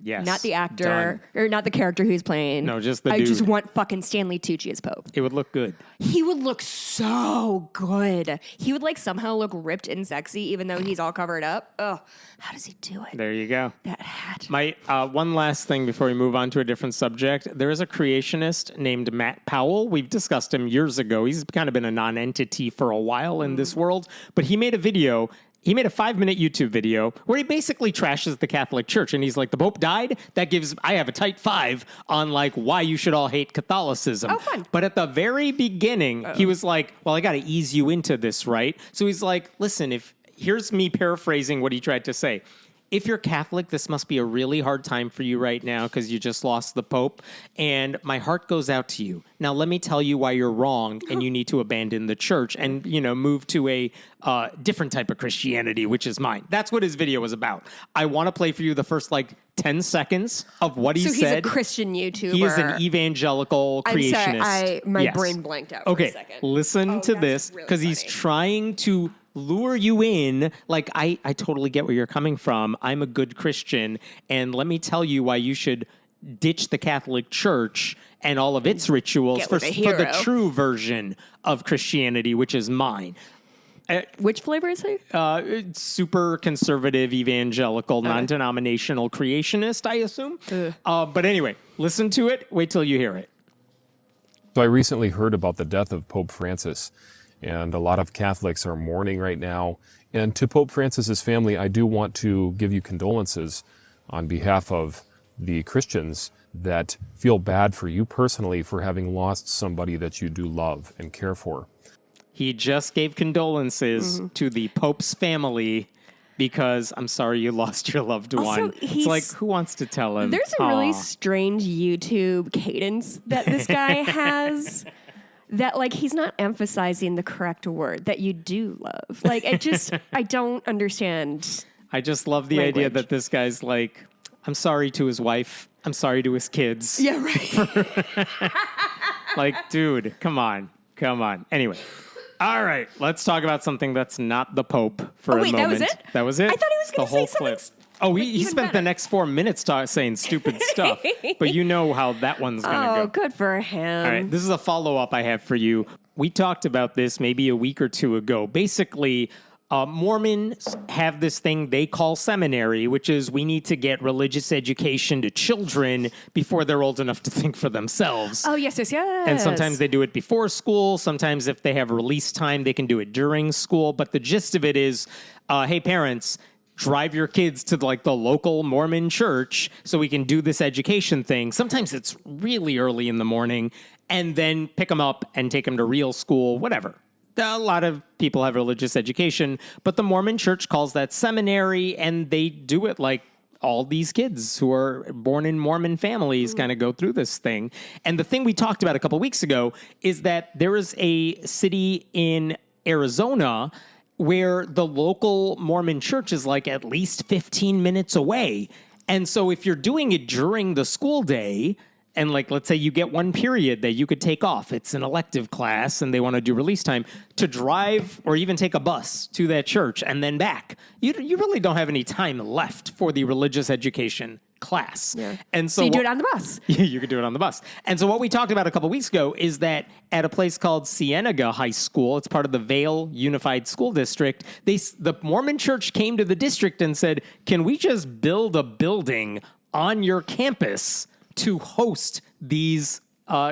S1: Yes.
S2: Not the actor, or not the character who's playing.
S1: No, just the
S2: I
S1: dude.
S2: just want fucking Stanley Tucci as pope.
S1: It would look good.
S2: He would look so good. He would like somehow look ripped and sexy, even though he's all covered up. Oh, how does he do it?
S1: There you go.
S2: That hat.
S1: My one last thing before we move on to a different subject. There is a creationist named Matt Powell. We've discussed him years ago. He's kind of been a non-entity for a while in this world, but he made a video. He made a 5-minute YouTube video where he basically trashes the Catholic Church. And he's like, the Pope died? I have a tight 5 on like why you should all hate Catholicism.
S2: Oh, fun.
S1: But at the very beginning, he was like, well, I got to ease you into this, right? So he's like, listen, here's me paraphrasing what he tried to say. If you're Catholic, this must be a really hard time for you right now because you just lost the Pope. And my heart goes out to you. Now, let me tell you why you're wrong and you need to abandon the church and, move to a different type of Christianity, which is mine. That's what his video was about. I want to play for you the first 10 seconds of what he said.
S2: So he's a Christian YouTuber.
S1: He is an evangelical creationist.
S2: I'm sorry, my brain blanked out for a second.
S1: Listen to this because he's trying to lure you in. Like, I totally get where you're coming from. I'm a good Christian, and let me tell you why you should ditch the Catholic Church and all of its rituals for the true version of Christianity, which is mine.
S2: Which flavor is he?
S1: Super conservative, evangelical, non-denominational creationist, I assume. But anyway, listen to it. Wait till you hear it.
S3: So I recently heard about the death of Pope Francis, and a lot of Catholics are mourning right now. And to Pope Francis's family, I do want to give you condolences on behalf of the Christians that feel bad for you personally for having lost somebody that you do love and care for.
S1: He just gave condolences to the Pope's family because I'm sorry you lost your loved one. It's like, who wants to tell him?
S2: There's a really strange YouTube cadence that this guy has that, he's not emphasizing the correct word that you do love. I don't understand.
S1: I just love the idea that this guy's like, I'm sorry to his wife. I'm sorry to his kids.
S2: Yeah, right.
S1: Dude, come on. Anyway. All right, let's talk about something that's not the Pope for a moment.
S2: That was it?
S1: That was it?
S2: I thought he was going to say something.
S1: He spent the next 4 minutes saying stupid stuff, but you know how that one's going to go.
S2: Oh, good for him.
S1: All right, this is a follow-up I have for you. We talked about this maybe a week or two ago. Basically, Mormons have this thing they call seminary, which is we need to get religious education to children before they're old enough to think for themselves.
S2: Oh, yes.
S1: And sometimes they do it before school. Sometimes if they have release time, they can do it during school. But the gist of it is, hey, parents, drive your kids to the local Mormon church so we can do this education thing. Sometimes it's really early in the morning, and then pick them up and take them to real school, whatever. A lot of people have religious education, but the Mormon church calls that seminary, and they do it all these kids who are born in Mormon families kind of go through this thing. And the thing we talked about a couple weeks ago is that there is a city in Arizona where the local Mormon church is like at least 15 minutes away. And so if you're doing it during the school day, and like, let's say you get one period that you could take off, it's an elective class and they want to do release time, to drive or even take a bus to that church and then back, you really don't have any time left for the religious education class.
S2: Yeah.
S1: And so
S2: you do it on the bus.
S1: You could do it on the bus. And so what we talked about a couple weeks ago is that at a place called Cienega High School, it's part of the Vail Unified School District, the Mormon church came to the district and said, can we just build a building on your campus to host these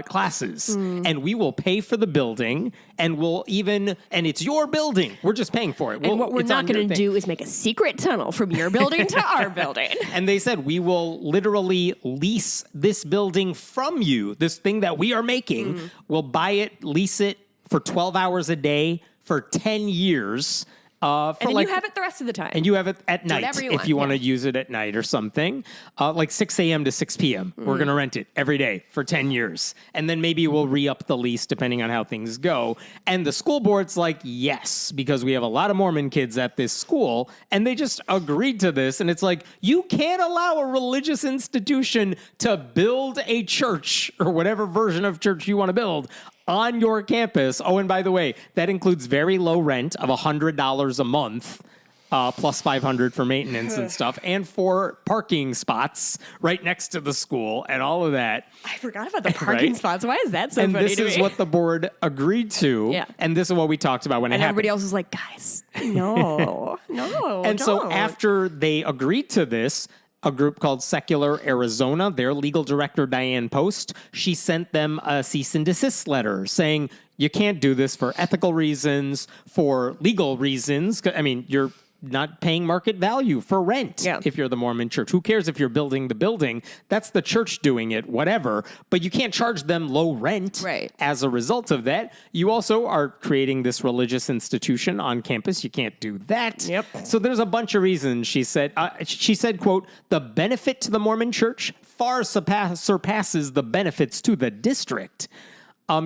S1: classes, and we will pay for the building, and and it's your building. We're just paying for it.
S2: And what we're not going to do is make a secret tunnel from your building to our building.
S1: And they said, we will literally lease this building from you. This thing that we are making, we'll buy it, lease it for 12 hours a day for 10 years.
S2: And then you have it the rest of the time.
S1: And you have it at night if you want to
S2: yeah.
S1: use it at night or something. Like 6 a.m. to 6 p.m. We're going to rent it every day for 10 years. And then maybe we'll re-up the lease depending on how things go. And the school board's like, yes, because we have a lot of Mormon kids at this school. And they just agreed to this. And it's like, you can't allow a religious institution to build a church or whatever version of church you want to build on your campus. Oh, and by the way, that includes very low rent of $100 a month, plus $500 for maintenance and stuff, and 4 parking spots right next to the school and all of that.
S2: I forgot about the parking spots. Why is that so funny to me?
S1: And this is what the board agreed to.
S2: Yeah.
S1: And this is what we talked about when it happened.
S2: And everybody else was like, guys, no,
S1: And so
S2: don't.
S1: after they agreed to this, a group called Secular Arizona, their legal director, Diane Post, she sent them a cease and desist letter saying, you can't do this for ethical reasons, for legal reasons. I mean, you're not paying market value for rent if you're the Mormon church. Who cares if you're building the building? That's the church doing it, whatever. But you can't charge them low rent as a result of that. You also are creating this religious institution on campus. You can't do that.
S2: Yep.
S1: So there's a bunch of reasons, she said. She said, quote, the benefit to the Mormon church far surpasses the benefits to the district.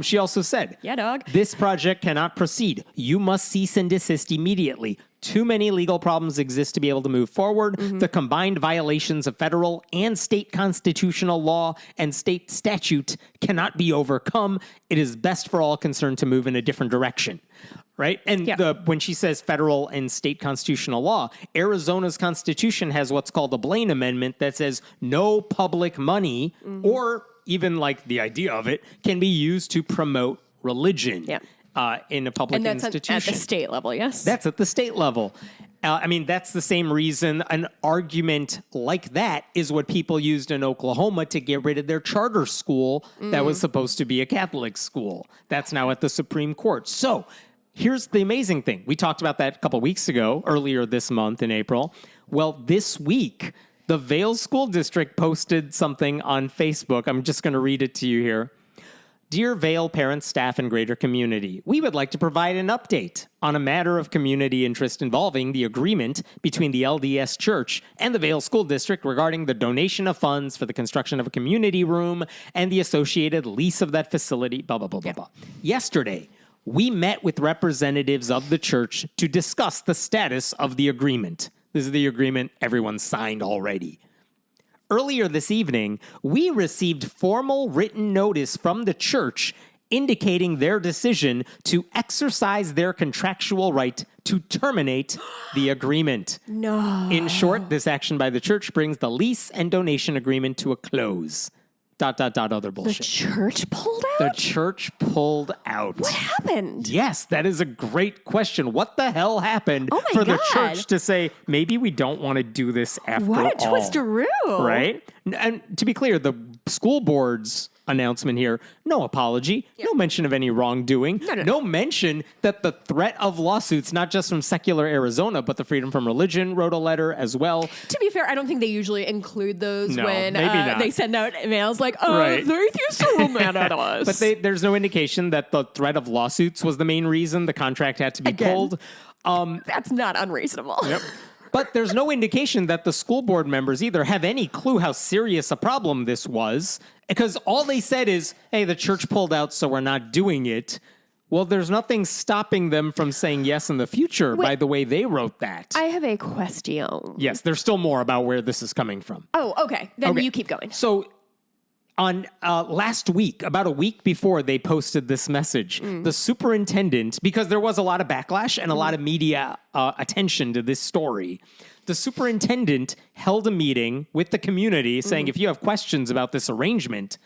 S1: She also said,
S2: yeah, dog.
S1: This project cannot proceed. You must cease and desist immediately. Too many legal problems exist to be able to move forward. The combined violations of federal and state constitutional law and state statute cannot be overcome. It is best for all concerned to move in a different direction. Right? And when she says federal and state constitutional law, Arizona's constitution has what's called the Blaine Amendment that says no public money or even like the idea of it can be used to promote religion in a public institution.
S2: And that's at the state level, yes?
S1: That's at the state level. I mean, that's the same reason an argument like that is what people used in Oklahoma to get rid of their charter school that was supposed to be a Catholic school. That's now at the Supreme Court. So here's the amazing thing. We talked about that a couple weeks ago, earlier this month in April. Well, this week, the Vail School District posted something on Facebook. I'm just going to read it to you here. Dear Vail parents, staff, and greater community, we would like to provide an update on a matter of community interest involving the agreement between the LDS Church and the Vail School District regarding the donation of funds for the construction of a community room and the associated lease of that facility, blah, blah, blah, blah, blah. Yesterday, we met with representatives of the church to discuss the status of the agreement. This is the agreement everyone signed already. Earlier this evening, we received formal written notice from the church indicating their decision to exercise their contractual right to terminate the agreement.
S2: No.
S1: In short, this action by the church brings the lease and donation agreement to a close. ... other bullshit.
S2: The church pulled out?
S1: The church pulled out.
S2: What happened?
S1: Yes, that is a great question. What the hell happened
S2: my
S1: the
S2: God.
S1: church to say, maybe we don't want to do this after all?
S2: What a twisteroo.
S1: Right? And to be clear, the school board's announcement here, no apology, no mention of any wrongdoing, no mention that the threat of lawsuits, not just from Secular Arizona, but the Freedom from Religion wrote a letter as well.
S2: To be fair, I don't think they usually include those when
S1: maybe not.
S2: they send out emails like,
S1: Right.
S2: the atheists are real mad at us.
S1: But there's no indication that the threat of lawsuits was the main reason the contract had to be pulled.
S2: That's not unreasonable.
S1: Yep. But there's no indication that the school board members either have any clue how serious a problem this was, because all they said is, hey, the church pulled out, so we're not doing it. Well, there's nothing stopping them from saying yes in the future by the way they wrote that.
S2: I have a question.
S1: Yes, there's still more about where this is coming from.
S2: Oh, okay. Then you keep going.
S1: So on last week, about a week before they posted this message, the superintendent, because there was a lot of backlash and a lot of media attention to this story, the superintendent held a meeting with the community saying, if you have questions about this arrangement,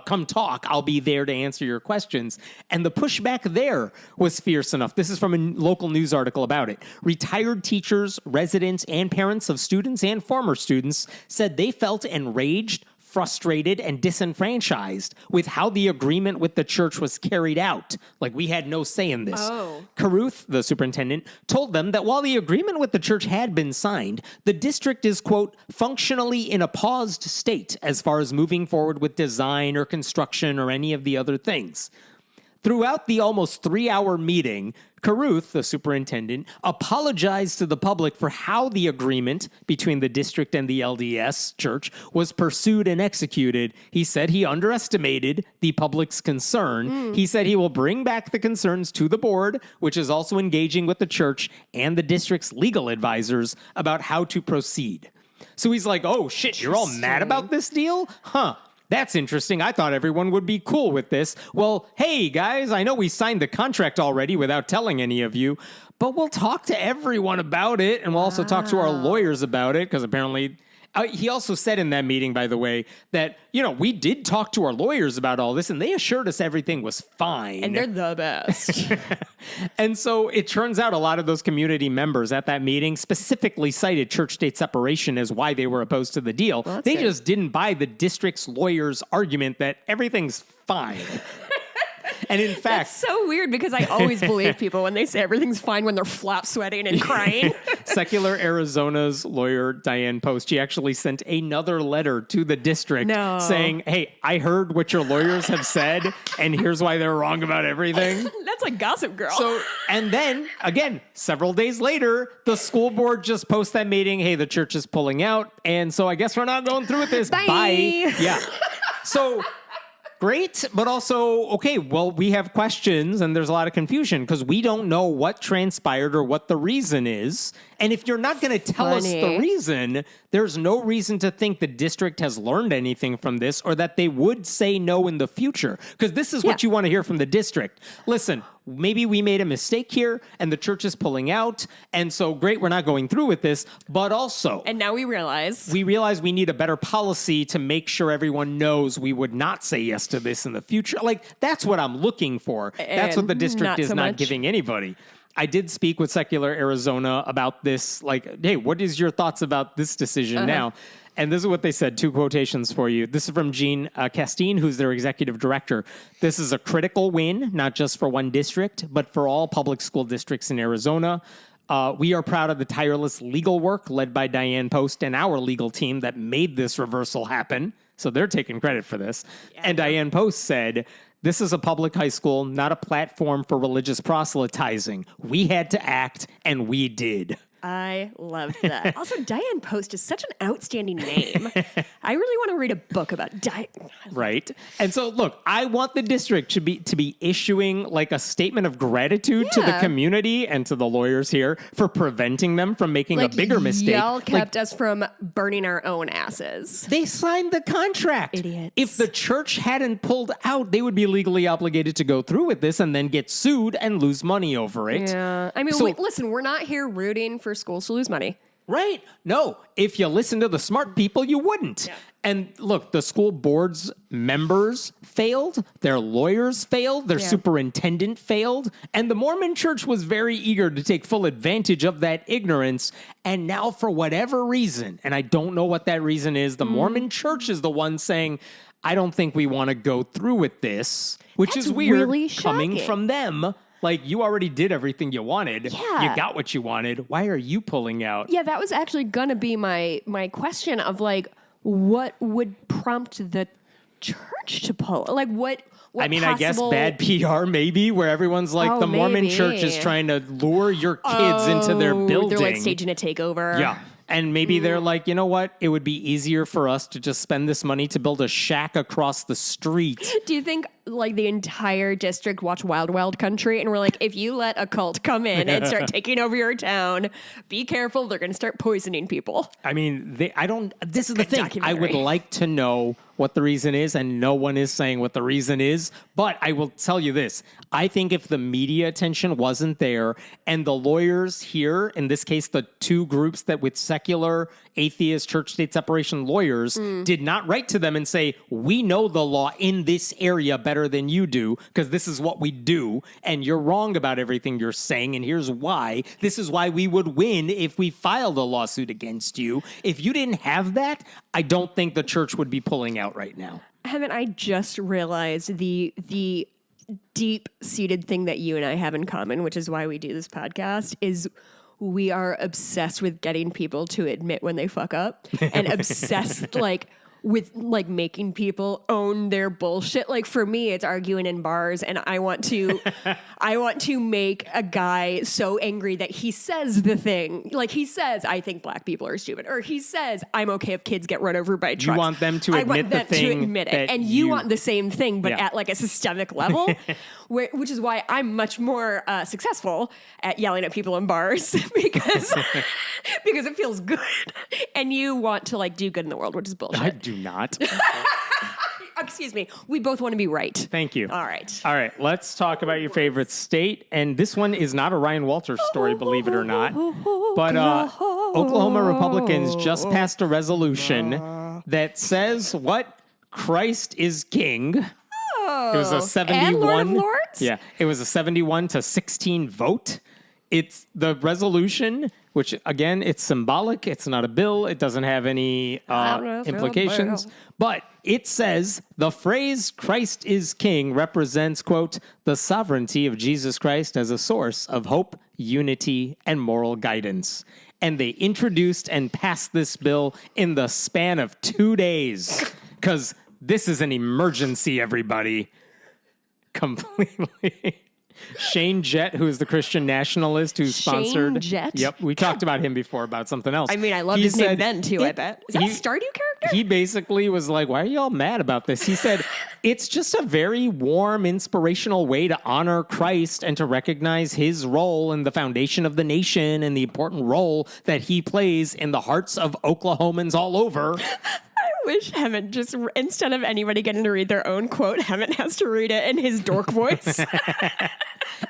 S1: come talk. I'll be there to answer your questions. And the pushback there was fierce enough. This is from a local news article about it. Retired teachers, residents, and parents of students and former students said they felt enraged, frustrated, and disenfranchised with how the agreement with the church was carried out. Like, we had no say in this. Carruth, the superintendent, told them that while the agreement with the church had been signed, the district is, quote, functionally in a paused state as far as moving forward with design or construction or any of the other things. Throughout the almost 3-hour meeting, Carruth, the superintendent, apologized to the public for how the agreement between the district and the LDS church was pursued and executed. He said he underestimated the public's concern. He said he will bring back the concerns to the board, which is also engaging with the church and the district's legal advisors about how to proceed. So he's like, oh, shit, you're all mad about this deal? Huh. That's interesting. I thought everyone would be cool with this. Well, hey, guys, I know we signed the contract already without telling any of you, but we'll talk to everyone about it, and we'll also talk to our lawyers about it, because apparently... he also said in that meeting, by the way, that, we did talk to our lawyers about all this, and they assured us everything was fine.
S2: And they're the best.
S1: And so it turns out a lot of those community members at that meeting specifically cited church-state separation as why they were opposed to the deal. Well, they just didn't buy the district's lawyers' argument that everything's fine. And in fact...
S2: That's so weird, because I always believe people when they say everything's fine when they're flap sweating and crying.
S1: Secular Arizona's lawyer, Diane Post, she actually sent another letter to the district saying, hey, I heard what your lawyers have said, and here's why they're wrong about everything.
S2: That's like Gossip Girl.
S1: So, and then, again, several days later, the school board just posts that meeting, hey, the church is pulling out, and so I guess we're not going through with this. Bye. Yeah. So... great, but also, okay, well, we have questions and there's a lot of confusion because we don't know what transpired or what the reason is. And if you're not going to tell us the reason, there's no reason to think the district has learned anything from this or that they would say no in the future. Because this is what you want to hear from the district. Listen, maybe we made a mistake here and the church is pulling out. And so, great, we're not going through with this. But also...
S2: and now we realize
S1: we need a better policy to make sure everyone knows we would not say yes to this in the future. Like, that's what I'm looking for. That's what the district is not giving anybody. I did speak with Secular Arizona about this. Like, hey, what is your thoughts about this decision now? And this is what they said. 2 quotations for you. This is from Jean Castine, who's their executive director. This is a critical win, not just for one district, but for all public school districts in Arizona. We are proud of the tireless legal work led by Diane Post and our legal team that made this reversal happen. So they're taking credit for this. Yeah, and Diane Post said, this is a public high school, not a platform for religious proselytizing. We had to act, and we did.
S2: I love that. Also, Diane Post is such an outstanding name. I really want to read a book about Diane.
S1: Right. And so, look, I want the district to be issuing like a statement of gratitude to the community and to the lawyers here for preventing them from making a bigger mistake.
S2: Y'all kept us from burning our own asses.
S1: They signed the contract.
S2: Idiots.
S1: If the church hadn't pulled out, they would be legally obligated to go through with this and then get sued and lose money over it.
S2: Yeah. I mean, listen, we're not here rooting for schools to lose money.
S1: Right. No, if you listen to the smart people, you wouldn't. Yeah. And look, the school board's members failed, their lawyers failed, their superintendent failed, and the Mormon church was very eager to take full advantage of that ignorance. And now, for whatever reason, and I don't know what that reason is, the Mormon church is the one saying, I don't think we want to go through with this, which
S2: That's
S1: is weird
S2: really
S1: coming from them. Like, you already did everything you wanted.
S2: Yeah.
S1: You got what you wanted. Why are you pulling out?
S2: Yeah, that was actually going to be my question of, like, what would prompt the church to pull? Like, what
S1: I mean, I guess bad PR maybe, where everyone's like, the Mormon church is trying to lure your kids into their building.
S2: They're, like, staging a takeover.
S1: Yeah. And maybe they're like, you know what? It would be easier for us to just spend this money to build a shack across the street.
S2: Do you think the entire district watch Wild Wild Country, and we're like, if you let a cult come in and start taking over your town, be careful. They're going to start poisoning people.
S1: I mean, this is the thing. I
S2: documentary.
S1: would like to know what the reason is, and no one is saying what the reason is. But I will tell you this. I think if the media attention wasn't there and the lawyers here, in this case, the two groups that with secular, atheist, church-state separation lawyers did not write to them and say, we know the law in this area better than you do because this is what we do, and you're wrong about everything you're saying, and here's why. This is why we would win if we filed a lawsuit against you. If you didn't have that, I don't think the church would be pulling out right now.
S2: Haven't I just realized the deep-seated thing that you and I have in common, which is why we do this podcast, is we are obsessed with getting people to admit when they fuck up and obsessed with making people own their bullshit. Like for me, it's arguing in bars, and I want to make a guy so angry that he says the thing. Like he says, I think black people are stupid, or he says, I'm okay if kids get run over by trucks.
S1: You want them to admit the thing.
S2: To admit it, and you want the same thing, but
S1: Yeah.
S2: at like a systemic level, which is why I'm much more successful at yelling at people in bars because it feels good, and you want to do good in the world, which is bullshit.
S1: I do not.
S2: Excuse me. We both want to be right.
S1: Thank you.
S2: All right.
S1: All right, let's talk about your favorite state. And this one is not a Ryan Walters story, believe it or not. But Oklahoma Republicans just passed a resolution that says what? Christ is king. It was a 71.
S2: And Lord of Lords?
S1: Yeah, it was a 71 to 16 vote. It's the resolution, which again, it's symbolic. It's not a bill. It doesn't have any implications. But it says the phrase Christ is king represents, quote, the sovereignty of Jesus Christ as a source of hope, unity, and moral guidance. And they introduced and passed this bill in the span of 2 days. Because this is an emergency, everybody. Completely. Shane Jett, who is the Christian nationalist who sponsored.
S2: Shane Jett?
S1: Yep, we talked about him before about something else.
S2: I mean, I love his name then too, I bet. Is that a Stardew character?
S1: He basically was like, why are you all mad about this? He said, it's just a very warm, inspirational way to honor Christ and to recognize his role in the foundation of the nation and the important role that he plays in the hearts of Oklahomans all over.
S2: I wish Hemant just, instead of anybody getting to read their own quote, Hemant has to read it in his dork voice.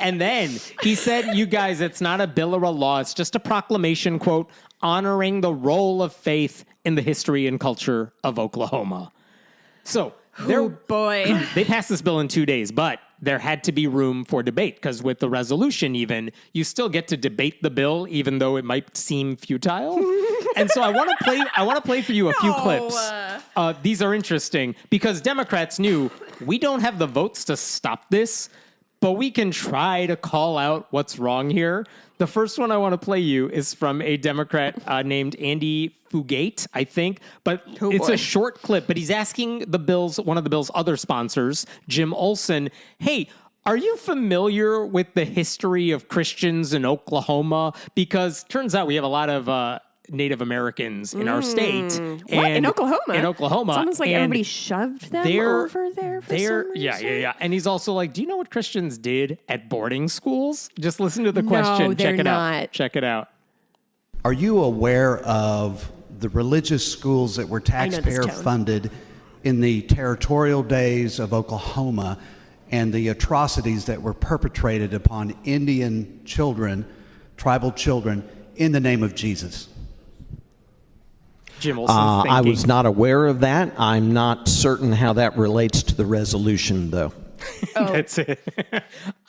S1: And then he said, you guys, it's not a bill or a law. It's just a proclamation, quote, honoring the role of faith in the history and culture of Oklahoma. So
S2: Boy.
S1: they passed this bill in 2 days, but there had to be room for debate because with the resolution even, you still get to debate the bill even though it might seem futile. And so I want to play for you a few clips. These are interesting because Democrats knew we don't have the votes to stop this, but we can try to call out what's wrong here. The first one I want to play you is from a Democrat named Andy Fugate, I think, but it's a short clip, but he's asking one of the bill's other sponsors, Jim Olson, hey, are you familiar with the history of Christians in Oklahoma? Because turns out we have a lot of Native Americans in our state.
S2: In Oklahoma?
S1: In Oklahoma.
S2: It's almost like everybody shoved them over there for some reason.
S1: Yeah. And he's also like, do you know what Christians did at boarding schools? Just listen to the question. Check it out. Check it out.
S4: Are you aware of the religious schools that were taxpayer funded in the territorial days of Oklahoma and the atrocities that were perpetrated upon Indian children, tribal children, in the name of Jesus?
S1: Jim Olson's thinking.
S5: I was not aware of that. I'm not certain how that relates to the resolution, though.
S1: That's it.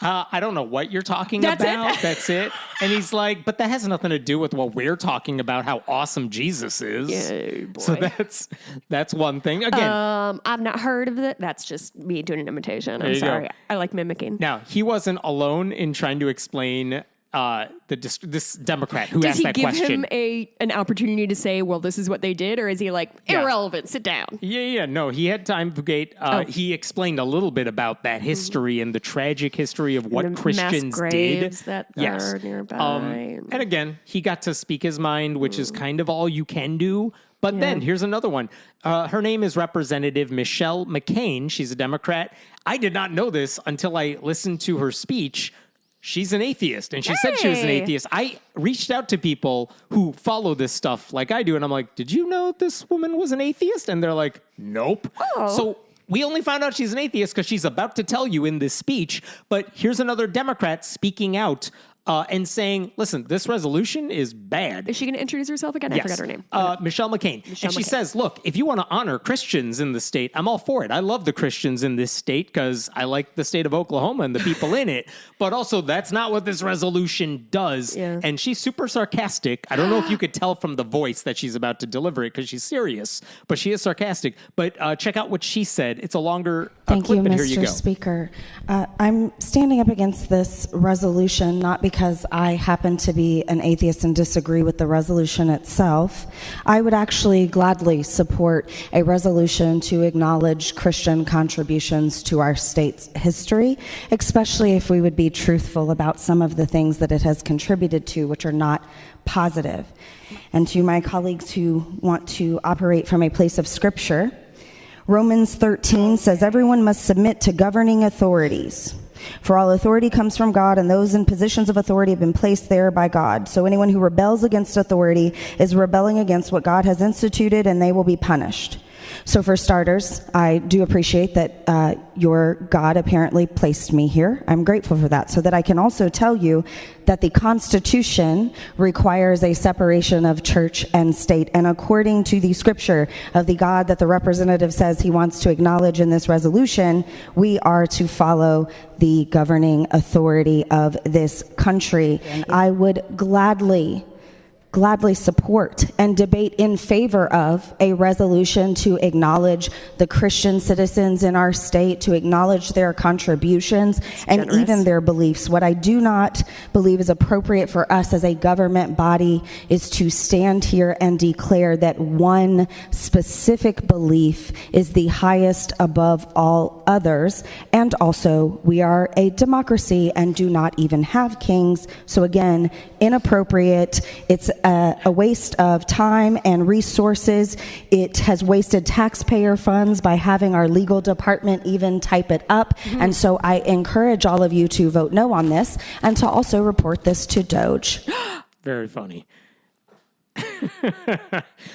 S1: I don't know what you're talking about. That's it. And he's like, but that has nothing to do with what we're talking about, how awesome Jesus is.
S2: Yeah, boy.
S1: So that's one thing. Again,
S2: I've not heard of it. That's just me doing an imitation. I'm
S1: you
S2: sorry.
S1: go.
S2: I like mimicking.
S1: Now, he wasn't alone in trying to explain this Democrat who
S2: Does
S1: asked
S2: he
S1: that
S2: give
S1: question.
S2: him an opportunity to say, well, this is what they did? Or is he like, irrelevant, sit down?
S1: Yeah. No, he had time to gate. He explained a little bit about that history and the tragic history of what
S2: The
S1: Christians
S2: mass graves
S1: did.
S2: that are nearby.
S1: And again, he got to speak his mind, which is kind of all you can do. But then here's another one. Her name is Representative Michelle McCain. She's a Democrat. I did not know this until I listened to her speech. She's an atheist, and she said she was an atheist. I reached out to people who follow this stuff like I do, and I'm like, did you know this woman was an atheist? And they're like, nope.
S2: Oh.
S1: So we only found out she's an atheist because she's about to tell you in this speech. But here's another Democrat speaking out and saying, listen, this resolution is bad.
S2: Is she going to introduce herself again? I forgot her name.
S1: Michelle McCain. And she says, look, if you want to honor Christians in the state, I'm all for it. I love the Christians in this state because I like the state of Oklahoma and the people in it. But also, that's not what this resolution does.
S2: Yeah.
S1: And she's super sarcastic. I don't know if you could tell from the voice that she's about to deliver it because she's serious, but she is sarcastic. But check out what she said. It's a longer
S6: Thank
S1: clip,
S6: you,
S1: and here you
S6: Mr.
S1: go.
S6: Speaker. I'm standing up against this resolution not because I happen to be an atheist and disagree with the resolution itself. I would actually gladly support a resolution to acknowledge Christian contributions to our state's history, especially if we would be truthful about some of the things that it has contributed to, which are not positive. And to my colleagues who want to operate from a place of Scripture, Romans 13 says everyone must submit to governing authorities. For all authority comes from God, and those in positions of authority have been placed there by God. So anyone who rebels against authority is rebelling against what God has instituted, and they will be punished. So for starters, I do appreciate that your God apparently placed me here. I'm grateful for that, so that I can also tell you that the Constitution requires a separation of church and state. And according to the scripture of the God that the representative says he wants to acknowledge in this resolution, we are to follow the governing authority of this country. And I would gladly support and debate in favor of a resolution to acknowledge the Christian citizens in our state, to acknowledge their contributions and even their beliefs. What I do not believe is appropriate for us as a government body is to stand here and declare that one specific belief is the highest above all others. And also, we are a democracy and do not even have kings. So again, inappropriate. It's a waste of time and resources. It has wasted taxpayer funds by having our legal department even type it up. And so I encourage all of you to vote no on this and to also report this to Doge.
S1: Very funny.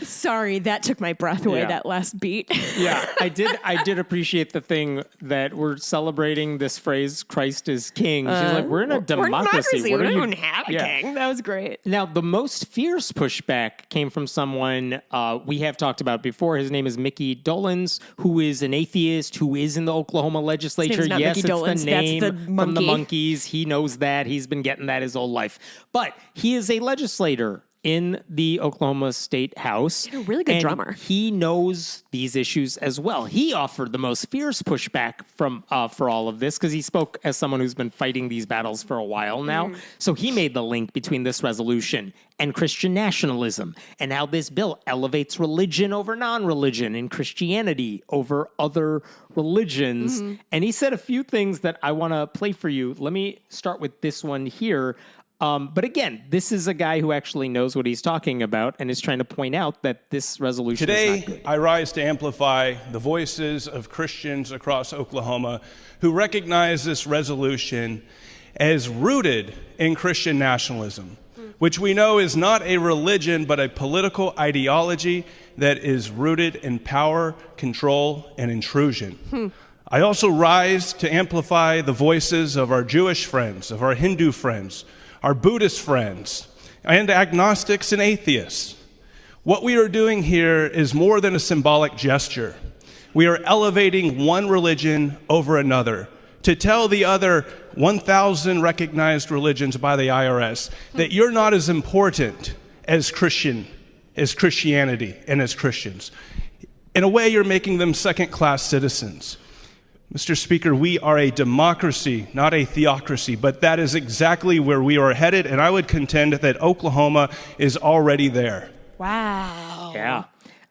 S2: Sorry, that took my breath away,
S1: Yeah.
S2: that last beat.
S1: Yeah, I did appreciate the thing that we're celebrating this phrase, Christ is King. She's like, we're in a democracy. What
S2: We
S1: are you-
S2: don't have a king. That was great.
S1: Now, the most fierce pushback came from someone we have talked about before. His name is Mickey Dolenz, who is an atheist, who is in the Oklahoma legislature.
S2: His name's not
S1: Yes,
S2: Mickey
S1: it's
S2: Dolenz,
S1: the
S2: that's
S1: name
S2: the
S1: from the
S2: monkey.
S1: Monkees. He knows that. He's been getting that his whole life. But he is a legislator in the Oklahoma State House.
S2: He's a really good
S1: and
S2: drummer.
S1: He knows these issues as well. He offered the most fierce pushback from for all of this because he spoke as someone who's been fighting these battles for a while now. So he made the link between this resolution and Christian nationalism and how this bill elevates religion over non-religion and Christianity over other religions. And he said a few things that I want to play for you. Let me start with this one here. But again, this is a guy who actually knows what he's talking about and is trying to point out that this resolution is not good.
S7: Today, I rise to amplify the voices of Christians across Oklahoma who recognize this resolution as rooted in Christian nationalism, which we know is not a religion but a political ideology that is rooted in power, control, and intrusion. I also rise to amplify the voices of our Jewish friends, of our Hindu friends, our Buddhist friends, and agnostics and atheists. What we are doing here is more than a symbolic gesture. We are elevating one religion over another to tell the other 1,000 recognized religions by the IRS that you're not as important as Christianity and as Christians. In a way, you're making them second-class citizens. Mr. Speaker, we are a democracy, not a theocracy, but that is exactly where we are headed, and I would contend that Oklahoma is already there.
S2: Wow.
S1: Yeah.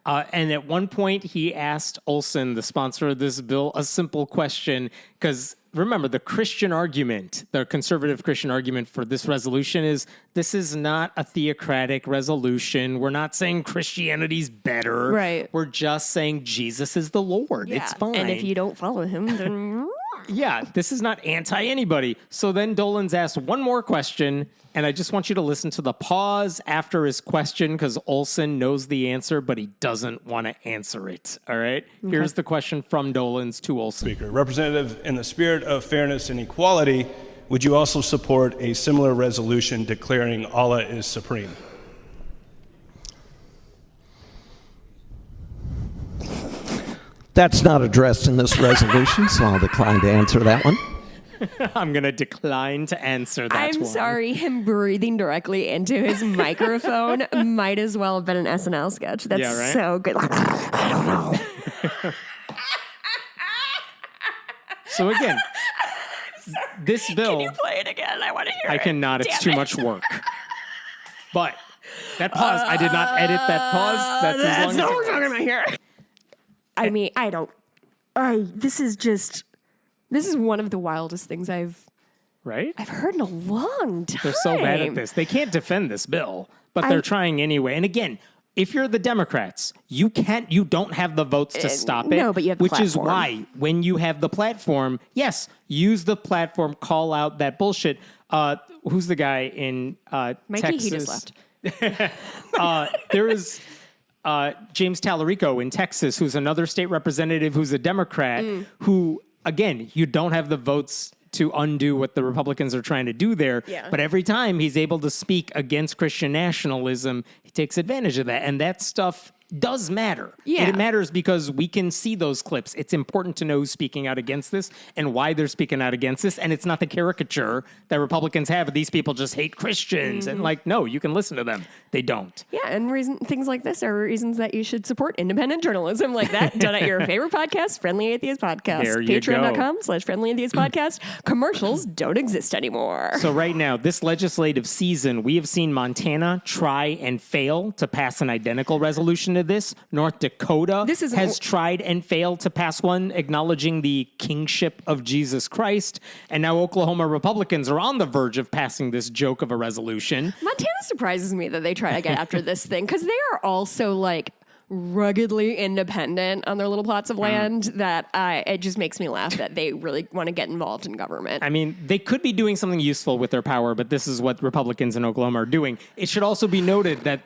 S1: And at one point, he asked Olson, the sponsor of this bill, a simple question, because remember, the Christian argument, the conservative Christian argument for this resolution is this is not a theocratic resolution. We're not saying Christianity's better.
S2: Right.
S1: We're just saying Jesus is the Lord.
S2: Yeah.
S1: It's fine.
S2: And if you don't follow him, then...
S1: Yeah, this is not anti-anybody. So then Dolan's asked one more question, and I just want you to listen to the pause after his question because Olson knows the answer, but he doesn't want to answer it. All right? Okay. Here's the question from Dolan's to Olson.
S7: Speaker, Representative, in the spirit of fairness and equality, would you also support a similar resolution declaring Allah is supreme?
S5: That's not addressed in this resolution, so I'll decline to answer that one.
S1: I'm going to decline to answer that one.
S2: I'm sorry, him breathing directly into his microphone might as well have been an SNL sketch. That's so good. I don't know.
S1: So again, this bill...
S2: Can you play it again? I want to hear it.
S1: I cannot. It's
S2: Damn
S1: too much work. But that pause, I did not edit that pause. That's as long
S2: not
S1: as
S2: what we're talking about here. I mean, this is one of the wildest things I've heard in a long time.
S1: They're so bad at this. They can't defend this bill, but they're trying anyway. And again, if you're the Democrats, you don't have the votes to stop it.
S2: No, but you have the
S1: which is
S2: platform.
S1: why when you have the platform, yes, use the platform, call out that bullshit. Who's the guy in
S2: Mikey,
S1: Texas?
S2: he just left.
S1: There is James Tallarico in Texas, who's another state representative who's a Democrat, who, again, you don't have the votes to undo what the Republicans are trying to do there.
S2: Yeah.
S1: But every time he's able to speak against Christian nationalism, he takes advantage of that. And that stuff does matter.
S2: Yeah.
S1: It matters because we can see those clips. It's important to know who's speaking out against this and why they're speaking out against this. And it's not the caricature that Republicans have of these people just hate Christians. And no, you can listen to them. They don't.
S2: Yeah, and things like this are reasons that you should support independent journalism like that done at your favorite podcast, Friendly Atheist Podcast.
S1: There you go.
S2: Patreon.com/Friendly Atheist Podcast. Commercials don't exist anymore.
S1: So right now, this legislative season, we have seen Montana try and fail to pass an identical resolution to this. North Dakota has tried and failed to pass one acknowledging the kingship of Jesus Christ. And now Oklahoma Republicans are on the verge of passing this joke of a resolution.
S2: Montana surprises me that they try to get after this thing because they are also like ruggedly independent on their little plots of land that it just makes me laugh that they really want to get involved in government.
S1: I mean, they could be doing something useful with their power, but this is what Republicans in Oklahoma are doing. It should also be noted that,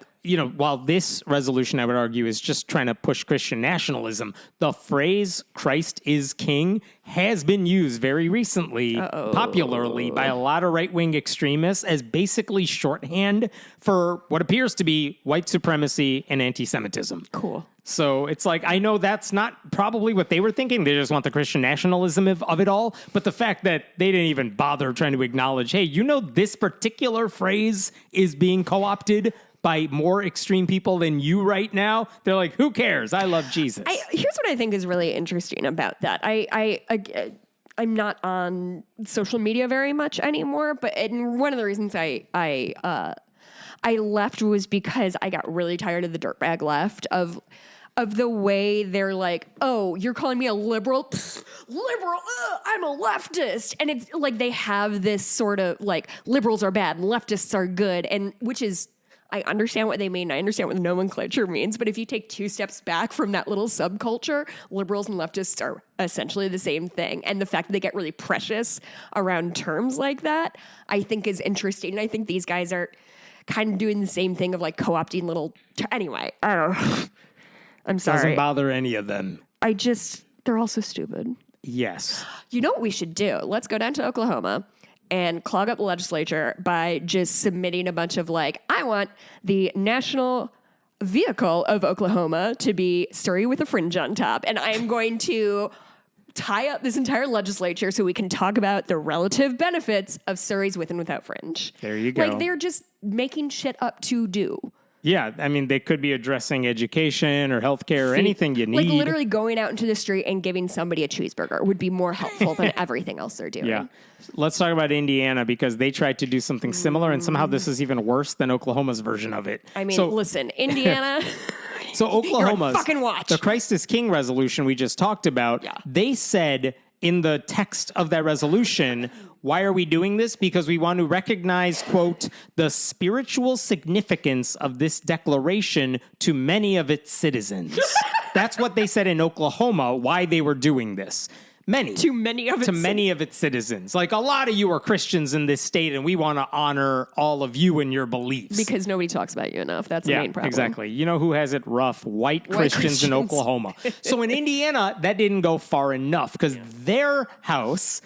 S1: while this resolution, I would argue, is just trying to push Christian nationalism, the phrase Christ is king has been used very recently, popularly by a lot of right-wing extremists as basically shorthand for what appears to be white supremacy and anti-Semitism. Cool. So it's like, I know that's not probably what they were thinking. They just want the Christian nationalism of it all. But the fact that they didn't even bother trying to acknowledge, hey, this particular phrase is being co-opted by more extreme people than you right now. They're like, who cares? I love Jesus.
S2: Here's what I think is really interesting about that. I'm not on social media very much anymore, but one of the reasons I left was because I got really tired of the dirtbag left of the way they're like, oh, you're calling me a liberal? Pfft, liberal? I'm a leftist. And it's like they have this sort of like liberals are bad and leftists are good, and which is, I understand what they mean. I understand what the nomenclature means. But if you take two steps back from that little subculture, liberals and leftists are essentially the same thing. And the fact that they get really precious around terms like that, I think is interesting. And I think these guys are kind of doing the same thing of like co-opting little... Anyway, I don't know. I'm sorry.
S1: Doesn't bother any of them.
S2: They're all so stupid.
S1: Yes.
S2: You know what we should do? Let's go down to Oklahoma and clog up the legislature by just submitting a bunch of I want the national vehicle of Oklahoma to be Surrey with a fringe on top. And I'm going to tie up this entire legislature so we can talk about the relative benefits of Surrey's with and without fringe.
S1: There you go.
S2: They're just making shit up to do.
S1: Yeah, I mean, they could be addressing education or healthcare or anything you need.
S2: Like literally going out into the street and giving somebody a cheeseburger would be more helpful than everything else they're doing.
S1: Yeah. Let's talk about Indiana because they tried to do something similar, and somehow this is even worse than Oklahoma's version of it.
S2: I mean, listen, Indiana.
S1: So Oklahoma's
S2: fucking watch.
S1: the Christ is King resolution we just talked about, they said in the text of that resolution, why are we doing this? Because we want to recognize, quote, the spiritual significance of this declaration to many of its citizens. That's what they said in Oklahoma, why they were doing this. To many of its citizens. Like, a lot of you are Christians in this state, and we want to honor all of you and your beliefs.
S2: Because nobody talks about you enough. That's the main problem.
S1: Exactly. You know who has it rough? White Christians in Oklahoma. So in Indiana, that didn't go far enough because their house...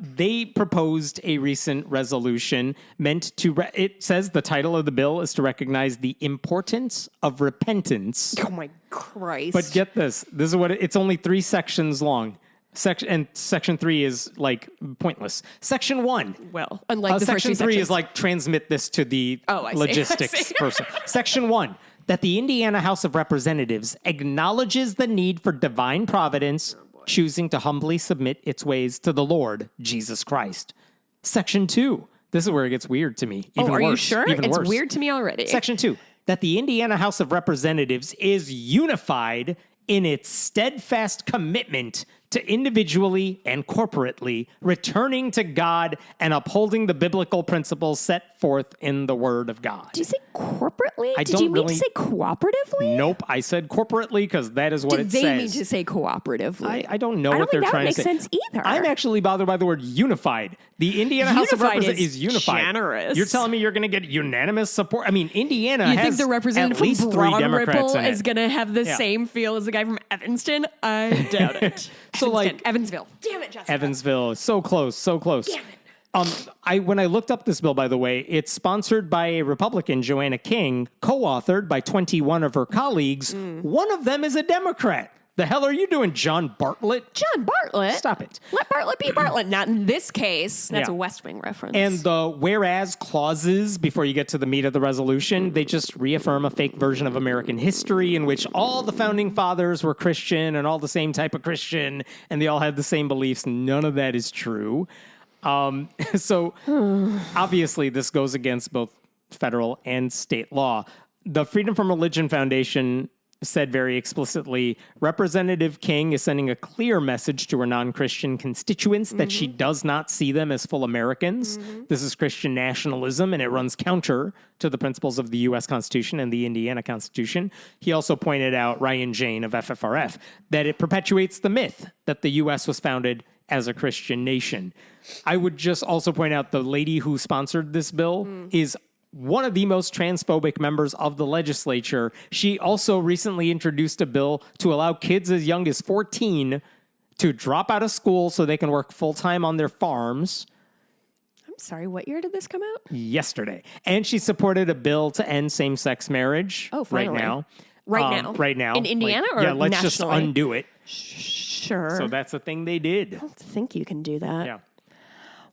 S1: they proposed a recent resolution meant to, it says the title of the bill is to recognize the importance of repentance.
S2: Oh my Christ.
S1: But get this. This is what it's only 3 sections long. Section 3 is like pointless. Section 1.
S2: Well, unlike the
S1: Section
S2: first
S1: 3
S2: sections.
S1: is like transmit this to the logistics person. Section 1. That the Indiana House of Representatives acknowledges the need for divine providence, choosing to humbly submit its ways to the Lord, Jesus Christ. Section 2. This is where it gets weird to me. Even
S2: are
S1: worse.
S2: You sure?
S1: Even
S2: it's
S1: worse.
S2: Weird to me already.
S1: Section 2. That the Indiana House of Representatives is unified in its steadfast commitment to individually and corporately returning to God and upholding the biblical principles set forth in the Word of God.
S2: Did you say corporately?
S1: Did
S2: you mean to say cooperatively?
S1: Nope, I said corporately because that is what it says.
S2: Did they mean to say cooperatively?
S1: I don't know what they're trying to say.
S2: I don't think that makes sense either.
S1: I'm actually bothered by the word unified. The Indiana House of Representatives is unified.
S2: Generous.
S1: You're telling me you're going to get unanimous support? I mean, Indiana
S2: You
S1: has
S2: think the representative
S1: at least
S2: from
S1: 3
S2: Broad
S1: Democrats
S2: Ripple
S1: in it.
S2: is going to have the same feel as the guy from Evanston? I doubt it.
S1: So, like,
S2: Evansville. Damn it, Jessica.
S1: Evansville. So close, so close.
S2: Damn it.
S1: When I looked up this bill, by the way, it's sponsored by a Republican, Joanna King, co-authored by 21 of her colleagues. One of them is a Democrat. The hell are you doing, John Bartlett?
S2: John Bartlett?
S1: Stop it.
S2: Let Bartlett be Bartlett. Not in this case. That's a West Wing reference.
S1: And the whereas clauses, before you get to the meat of the resolution, they just reaffirm a fake version of American history in which all the founding fathers were Christian and all the same type of Christian, and they all had the same beliefs. None of that is true. So obviously this goes against both federal and state law. The Freedom from Religion Foundation said very explicitly, Representative King is sending a clear message to her non-Christian constituents that she does not see them as full Americans. This is Christian nationalism, and it runs counter to the principles of the U.S. Constitution and the Indiana Constitution. He also pointed out, Ryan Jane of FFRF, that it perpetuates the myth that the U.S. was founded as a Christian nation. I would just also point out the lady who sponsored this bill is one of the most transphobic members of the legislature. She also recently introduced a bill to allow kids as young as 14 to drop out of school so they can work full-time on their farms.
S2: I'm sorry, what year did this come out?
S1: Yesterday. And she supported a bill to end same-sex marriage right now. Right now.
S2: In Indiana or
S1: yeah, let's
S2: nationally?
S1: just undo it.
S2: Sure.
S1: So that's the thing they did.
S2: I don't think you can do that.
S1: Yeah.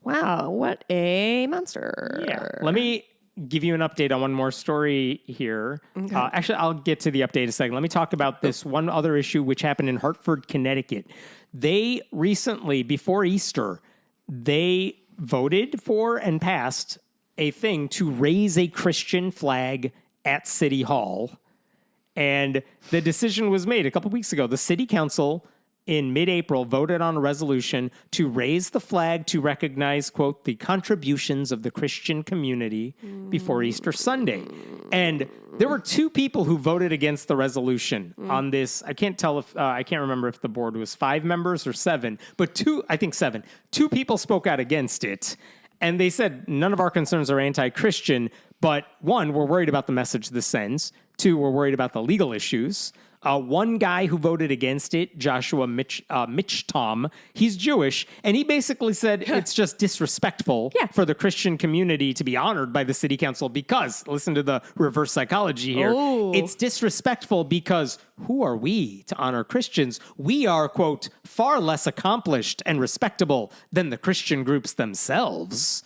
S2: Wow, what a monster.
S1: Yeah. Let me give you an update on one more story here. Okay. Actually, I'll get to the update in a second. Let me talk about this one other issue which happened in Hartford, Connecticut. They recently, before Easter, they voted for and passed a thing to raise a Christian flag at City Hall. And the decision was made a couple weeks ago. The city council in mid-April voted on a resolution to raise the flag to recognize, quote, the contributions of the Christian community before Easter Sunday. And there were 2 people who voted against the resolution on this. I can't tell if, I can't remember if the board was 5 members or 7, but 2, I think 7. 2 people spoke out against it. And they said, none of our concerns are anti-Christian, but 1, we're worried about the message this sends. 2, we're worried about the legal issues. One guy who voted against it, Joshua Mitchtom, he's Jewish, and he basically said it's just disrespectful for the Christian community to be honored by the city council because, listen to the reverse psychology here, it's disrespectful because who are we to honor Christians? We are, quote, far less accomplished and respectable than the Christian groups themselves.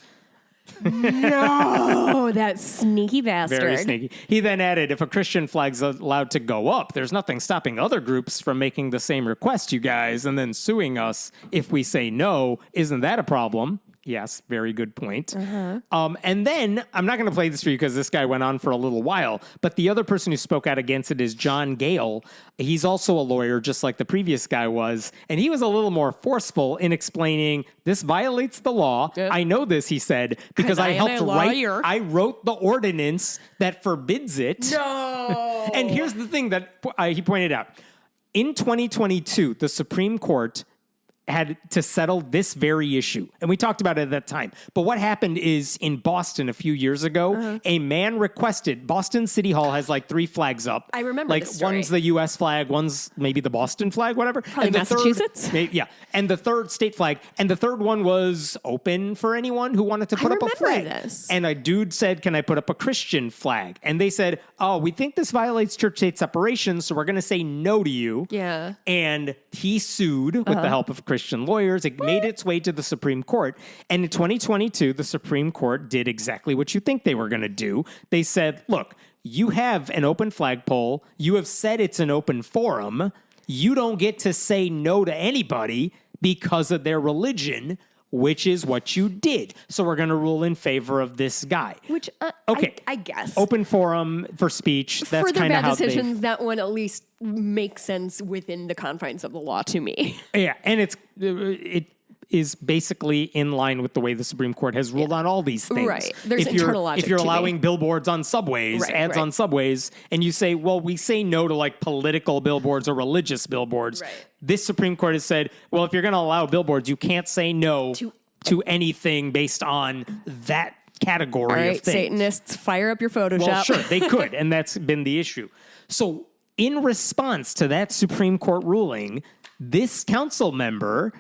S2: No, that sneaky bastard.
S1: Very sneaky. He then added, if a Christian flag's allowed to go up, there's nothing stopping other groups from making the same request, you guys, and then suing us if we say no. Isn't that a problem? Yes, very good point. And then, I'm not going to play this for you because this guy went on for a little while, but the other person who spoke out against it is John Gale. He's also a lawyer, just like the previous guy was, and he was a little more forceful in explaining, this violates the law. I know this, he said, because I helped I wrote the ordinance that forbids it.
S2: No!
S1: And here's the thing that he pointed out. In 2022, the Supreme Court had to settle this very issue. And we talked about it at that time. But what happened is in Boston a few years ago, a man requested, Boston City Hall has like 3 flags up.
S2: I remember
S1: like
S2: this story.
S1: One's the US flag, one's maybe the Boston flag, whatever.
S2: Probably
S1: and the
S2: Massachusetts?
S1: Yeah. And the third state flag. And the third one was open for anyone who wanted to put up a flag.
S2: This.
S1: And a dude said, can I put up a Christian flag? And they said, oh, we think this violates church-state separation, so we're going to say no to you.
S2: Yeah.
S1: And he sued with the help of Christian lawyers. It made its way to the Supreme Court. And in 2022, the Supreme Court did exactly what you think they were going to do. They said, look, you have an open flagpole. You have said it's an open forum. You don't get to say no to anybody because of their religion, which is what you did. So we're going to rule in favor of this guy.
S2: Which,
S1: okay,
S2: I guess.
S1: Open forum for speech. That's kind of how
S2: decisions, that one at least makes sense within the confines of the law to me.
S1: Yeah, and it is basically in line with the way the Supreme Court has ruled on all these things.
S2: Right. There's internal logic
S1: if you're
S2: to me.
S1: allowing billboards on subways, ads on subways, and you say, well, we say no to like political billboards or religious billboards.
S2: Right.
S1: This Supreme Court has said, well, if you're going to allow billboards, you can't say no to anything based on that category
S2: All right,
S1: of things.
S2: Satanists, fire up your Photoshop.
S1: Well, sure, they could, and that's been the issue. So in response to that Supreme Court ruling, this council member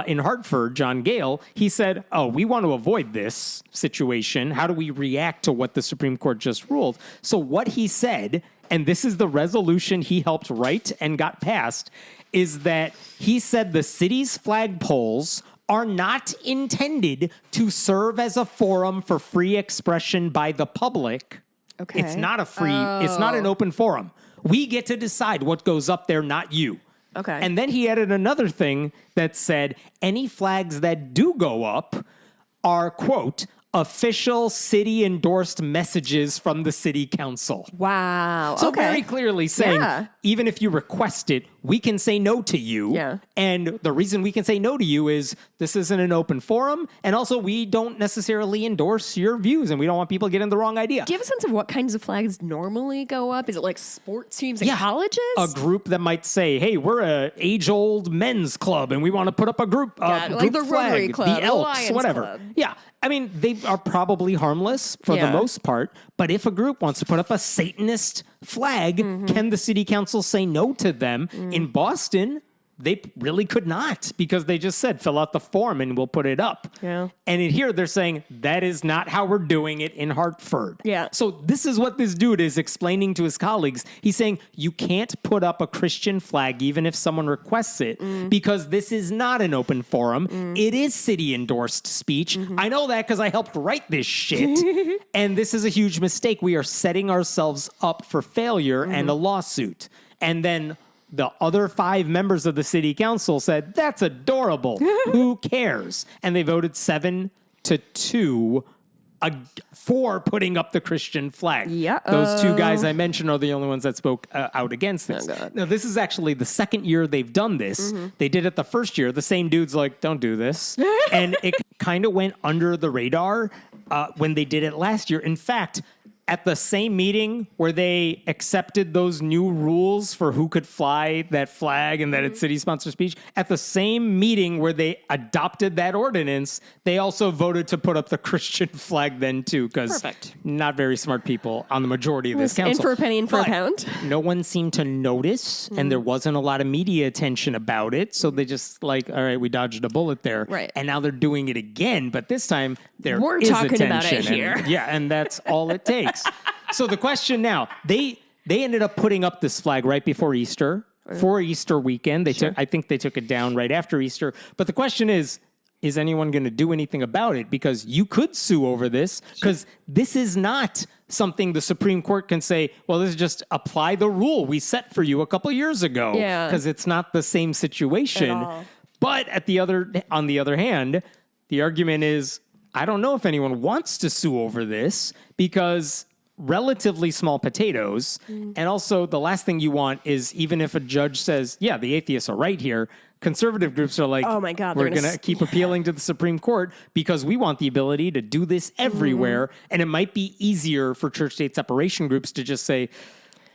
S1: in Hartford, John Gale, he said, oh, we want to avoid this situation. How do we react to what the Supreme Court just ruled? So what he said, and this is the resolution he helped write and got passed, is that he said the city's flagpoles are not intended to serve as a forum for free expression by the public.
S2: Okay.
S1: It's not it's not an open forum. We get to decide what goes up there, not you.
S2: Okay.
S1: And then he added another thing that said any flags that do go up are, quote, official city-endorsed messages from the city council.
S2: Wow.
S1: So very clearly saying,
S2: Yeah.
S1: even if you request it, we can say no to you.
S2: Yeah.
S1: And the reason we can say no to you is this isn't an open forum, and also we don't necessarily endorse your views, and we don't want people getting the wrong idea.
S2: Do you have a sense of what kinds of flags normally go up? Is it like sports teams and colleges?
S1: A group that might say, hey, we're a age-old men's club, and we want to put up a group,
S2: like
S1: group
S2: the
S1: flag,
S2: Rotary Club,
S1: the
S2: the
S1: Elks,
S2: Lions
S1: whatever.
S2: Club.
S1: Yeah. I mean, they are probably harmless for the most part, but if a group wants to put up a Satanist flag, can the city council say no to them? In Boston, they really could not because they just said, fill out the form and we'll put it up.
S2: Yeah.
S1: And in here, they're saying that is not how we're doing it in Hartford.
S2: Yeah.
S1: So this is what this dude is explaining to his colleagues. He's saying you can't put up a Christian flag even if someone requests it because this is not an open forum. It is city-endorsed speech. I know that because I helped write this shit. And this is a huge mistake. We are setting ourselves up for failure and a lawsuit. And then the other 5 members of the city council said, that's adorable. Who cares? And they voted 7-2 for putting up the Christian flag.
S2: Yeah.
S1: Those 2 guys I mentioned are the only ones that spoke out against this.
S2: God.
S1: Now, this is actually the second year they've done this. They did it the first year. The same dude's like, don't do this. And it kind of went under the radar when they did it last year. In fact, at the same meeting where they accepted those new rules for who could fly that flag and that it's city-sponsored speech, at the same meeting where they adopted that ordinance, they also voted to put up the Christian flag then too, because not very smart people on the majority of this council.
S2: In for a penny, in for a
S1: But
S2: pound.
S1: no one seemed to notice, and there wasn't a lot of media attention about it, so they just like, all right, we dodged a bullet there.
S2: Right.
S1: And now they're doing it again, but this time there
S2: We're
S1: is
S2: talking
S1: attention.
S2: about it here.
S1: And, yeah, and that's all it takes. So the question now, they ended up putting up this flag right before Easter, for Easter weekend. I think they took it down right after Easter. But the question is, is anyone going to do anything about it? Because you could sue over this, because this is not something the Supreme Court can say, well, this is just apply the rule we set for you a couple years ago.
S2: Yeah.
S1: Because it's not the same situation.
S2: At all.
S1: But on the other hand, the argument is, I don't know if anyone wants to sue over this, because relatively small potatoes. And also the last thing you want is, even if a judge says, yeah, the atheists are right here, conservative groups are like,
S2: oh my God,
S1: we're going to keep appealing to the Supreme Court because we want the ability to do this everywhere. And it might be easier for church-state separation groups to just say,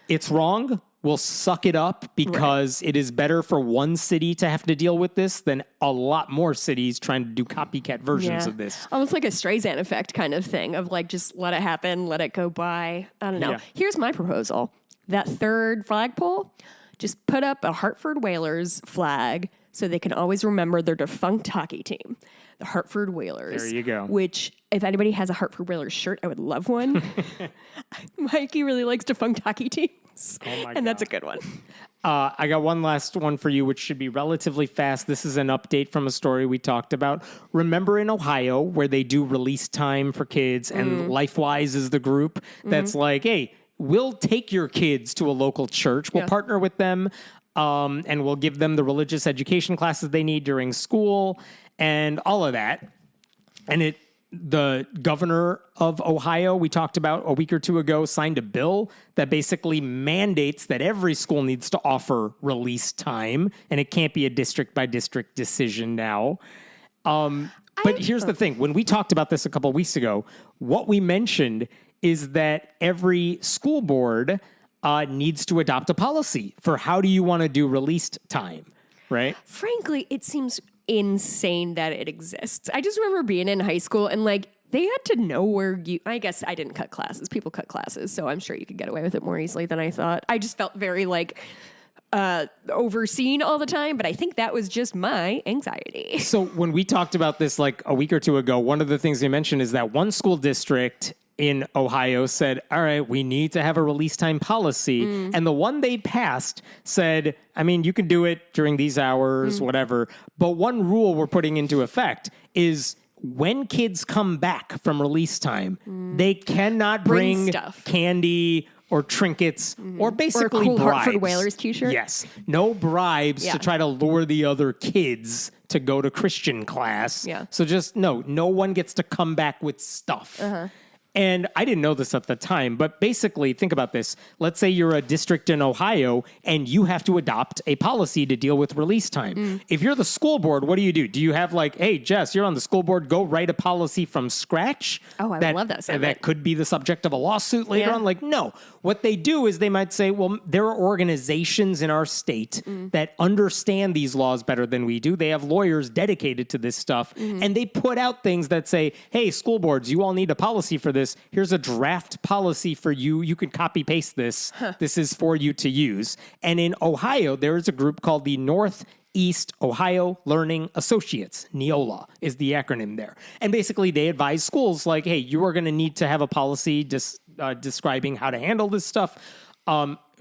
S1: it's wrong, we'll suck it up, because it is better for one city to have to deal with this than a lot more cities trying to do copycat versions of this.
S2: Almost like a Streisand effect kind of thing of like, just let it happen, let it go by. I don't know.
S1: Yeah.
S2: Here's my proposal. That third flagpole, just put up a Hartford Whalers flag so they can always remember their defunct hockey team, the Hartford Whalers.
S1: There you go.
S2: Which, if anybody has a Hartford Whalers shirt, I would love one. Mikey really likes defunct hockey teams. And that's a good one.
S1: I got one last one for you, which should be relatively fast. This is an update from a story we talked about. Remember in Ohio, where they do release time for kids, and LifeWise is the group that's like, hey, we'll take your kids to a local church. We'll partner with them, and we'll give them the religious education classes they need during school and all of that. And the governor of Ohio, we talked about a week or two ago, signed a bill that basically mandates that every school needs to offer release time, and it can't be a district by district decision now. But here's the thing. When we talked about this a couple of weeks ago, what we mentioned is that every school board needs to adopt a policy for how do you want to do released time, right?
S2: Frankly, it seems insane that it exists. I just remember being in high school and like they had to know where I guess I didn't cut classes. People cut classes, so I'm sure you could get away with it more easily than I thought. I just felt very like overseen all the time, but I think that was just my anxiety.
S1: So when we talked about this like a week or two ago, one of the things they mentioned is that one school district in Ohio said, all right, we need to have a release time policy. And the one they passed said, I mean, you can do it during these hours, whatever. But one rule we're putting into effect is when kids come back from release time, they cannot bring
S2: stuff.
S1: Candy or trinkets or basically
S2: or a cool
S1: bribes.
S2: Hartford Whalers t-shirt.
S1: Yes. No bribes to try to lure the other kids to go to Christian class.
S2: Yeah.
S1: So just no one gets to come back with stuff. And I didn't know this at the time, but basically, think about this. Let's say you're a district in Ohio and you have to adopt a policy to deal with release time. If you're the school board, what do? Do you have like, hey, Jess, you're on the school board, go write a policy from scratch?
S2: Oh, I would love that segment.
S1: That could be the subject of a lawsuit later on. Like, no. What they do is they might say, well, there are organizations in our state that understand these laws better than we do. They have lawyers dedicated to this stuff. And they put out things that say, hey, school boards, you all need a policy for this. Here's a draft policy for you. You can copy paste this. This is for you to use. And in Ohio, there is a group called the Northeast Ohio Learning Associates. NEOLA is the acronym there. And basically they advise schools like, hey, you are going to need to have a policy describing how to handle this stuff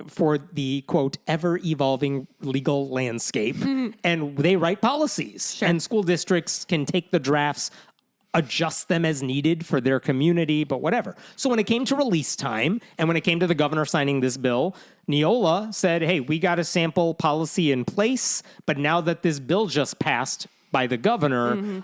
S1: for the, quote, ever-evolving legal landscape. And they write policies. And school districts can take the drafts, adjust them as needed for their community, but whatever. So when it came to release time, and when it came to the governor signing this bill, Neola said, hey, we got a sample policy in place, but now that this bill just passed by the governor,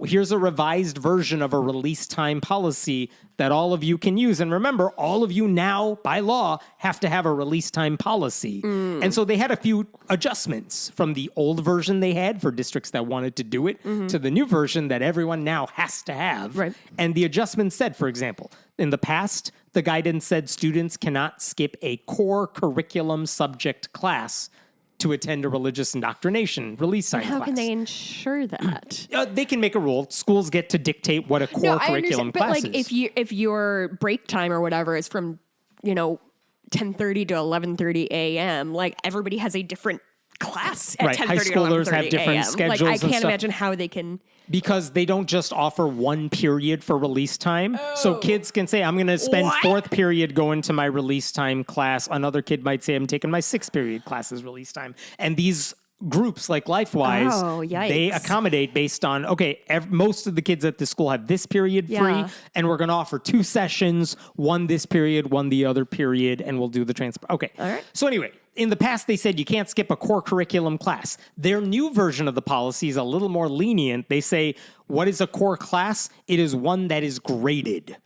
S1: here's a revised version of a release time policy that all of you can use. And remember, all of you now, by law, have to have a release time policy. And so they had a few adjustments from the old version they had for districts that wanted to do it to the new version that everyone now has to have.
S2: Right.
S1: And the adjustment said, for example, in the past, the guidance said students cannot skip a core curriculum subject class to attend a religious indoctrination release time class.
S2: How can they ensure that?
S1: They can make a rule. Schools get to dictate what a core curriculum class is.
S2: But like if your break time or whatever is from, 10:30 to 11:30 a.m., like everybody has a different class at 10:30
S1: High schoolers
S2: to 11:30
S1: have different
S2: a.m.
S1: schedules.
S2: Like I
S1: and
S2: can't
S1: stuff.
S2: imagine how they can.
S1: Because they don't just offer one period for release time. So kids can say, I'm going to spend fourth period going to my release time class. Another kid might say, I'm taking my sixth period classes release time. And these groups like LifeWise,
S2: Oh, yikes.
S1: they accommodate based on, okay, most of the kids at this school have this period free, and we're going to offer 2 sessions, one this period, one the other period, and we'll do the transfer. Okay.
S2: All right.
S1: So anyway, in the past, they said you can't skip a core curriculum class. Their new version of the policy is a little more lenient. They say, what is a core class? It is one that is graded.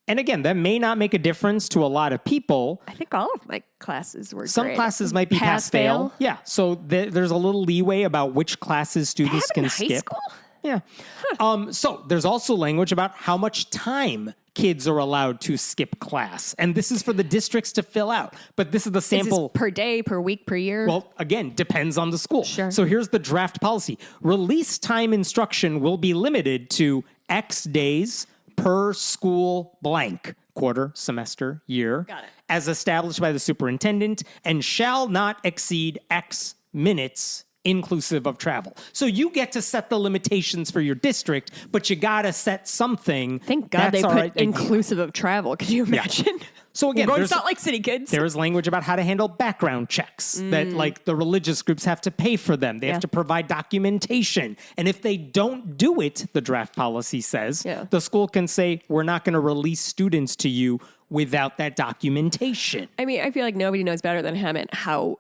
S1: And again, that may not make a difference to a lot of people.
S2: I think all of my classes were
S1: Some
S2: graded.
S1: classes might be pass-fail. Yeah, so there's a little leeway about which classes students can skip.
S2: High school?
S1: Yeah. So there's also language about how much time kids are allowed to skip class. And this is for the districts to fill out. But this is the sample.
S2: Is this per day, per week, per year?
S1: Well, again, depends on the school.
S2: Sure.
S1: So here's the draft policy. Release time instruction will be limited to X days per school blank, quarter, semester, year,
S2: Got it.
S1: as established by the superintendent, and shall not exceed X minutes inclusive of travel. So you get to set the limitations for your district, but you got to set something.
S2: Thank God
S1: that's
S2: they
S1: all
S2: put
S1: right.
S2: inclusive of travel. Could you imagine?
S1: So again,
S2: We're going to
S1: there's
S2: Salt Lake City, kids.
S1: there is language about how to handle background checks that like the religious groups have to pay for them. They have to provide documentation. And if they don't do it, the draft policy says, the school can say, we're not going to release students to you without that documentation.
S2: I mean, I feel like nobody knows better than Hammett how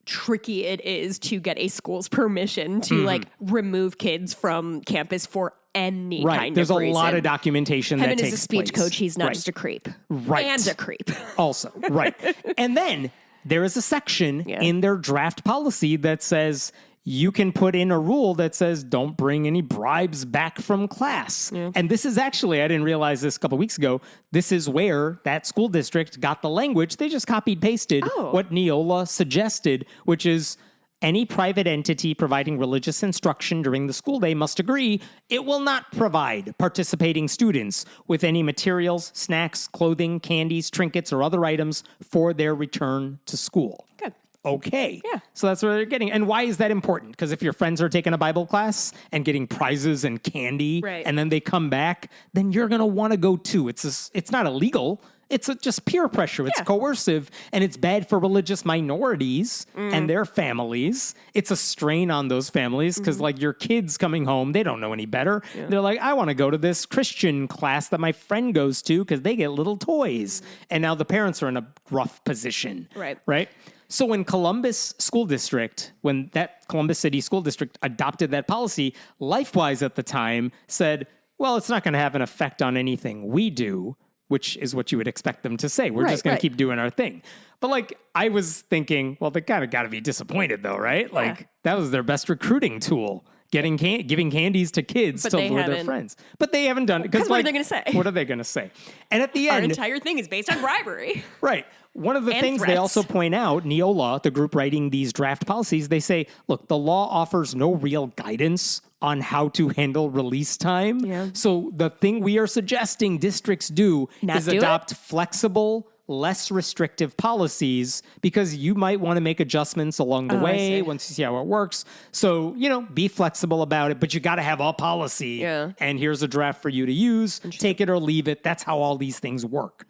S2: tricky it is to get a school's permission to like remove kids from campus for any kind
S1: There's
S2: of
S1: a
S2: reason.
S1: lot of documentation that
S2: Hammett
S1: takes
S2: is a speech
S1: place.
S2: coach. He's not just a creep.
S1: Right.
S2: And a creep.
S1: Also, right. And then there is a section in their draft policy that says you can put in a rule that says don't bring any bribes back from class. And this is actually, I didn't realize this a couple weeks ago, this is where that school district got the language. They just copied pasted what Neola suggested, which is any private entity providing religious instruction during the school day must agree it will not provide participating students with any materials, snacks, clothing, candies, trinkets, or other items for their return to school.
S2: Good.
S1: Okay.
S2: Yeah.
S1: So that's what they're getting. And why is that important? Because if your friends are taking a Bible class and getting prizes and candy, and then they come back, then you're going to want to go too. It's not illegal. It's just peer pressure. It's coercive, and it's bad for religious minorities and their families. It's a strain on those families because, like, your kids coming home, they don't know any better. They're like, I want to go to this Christian class that my friend goes to because they get little toys. And now the parents are in a rough position. Right? So when Columbus School District, when that Columbus City School District adopted that policy, LifeWise at the time said, well, it's not going to have an effect on anything we do, which is what you would expect them to say. We're just going to keep doing our thing. But like, I was thinking, well, they kind of got to be disappointed though, right? Like that was their best recruiting tool, giving candies to kids to lure their friends. But they haven't done it.
S2: Because what are they going to say?
S1: What are they going to say? And at the end,
S2: our entire thing is based on bribery.
S1: Right. One of the things they also point out, Neola, the group writing these draft policies, they say, look, the law offers no real guidance on how to handle release time. So the thing we are suggesting districts do is adopt flexible, less restrictive policies because you might want to make adjustments along the way once you see how it works. So, be flexible about it, but you got to have a policy. And here's a draft for you to use. Take it or leave it. That's how all these things work.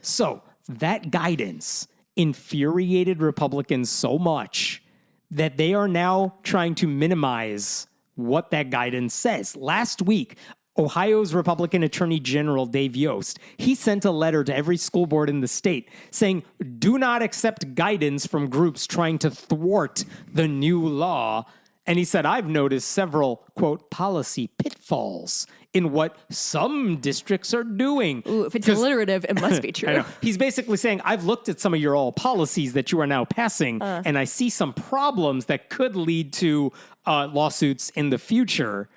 S1: So that guidance infuriated Republicans so much that they are now trying to minimize what that guidance says. Last week, Ohio's Republican Attorney General Dave Yost, he sent a letter to every school board in the state saying, do not accept guidance from groups trying to thwart the new law. And he said, I've noticed several, quote, policy pitfalls in what some districts are doing.
S2: Ooh, if it's alliterative, it must be true.
S1: I know. He's basically saying, I've looked at some of your old policies that you are now passing, and I see some problems that could lead to lawsuits in the future.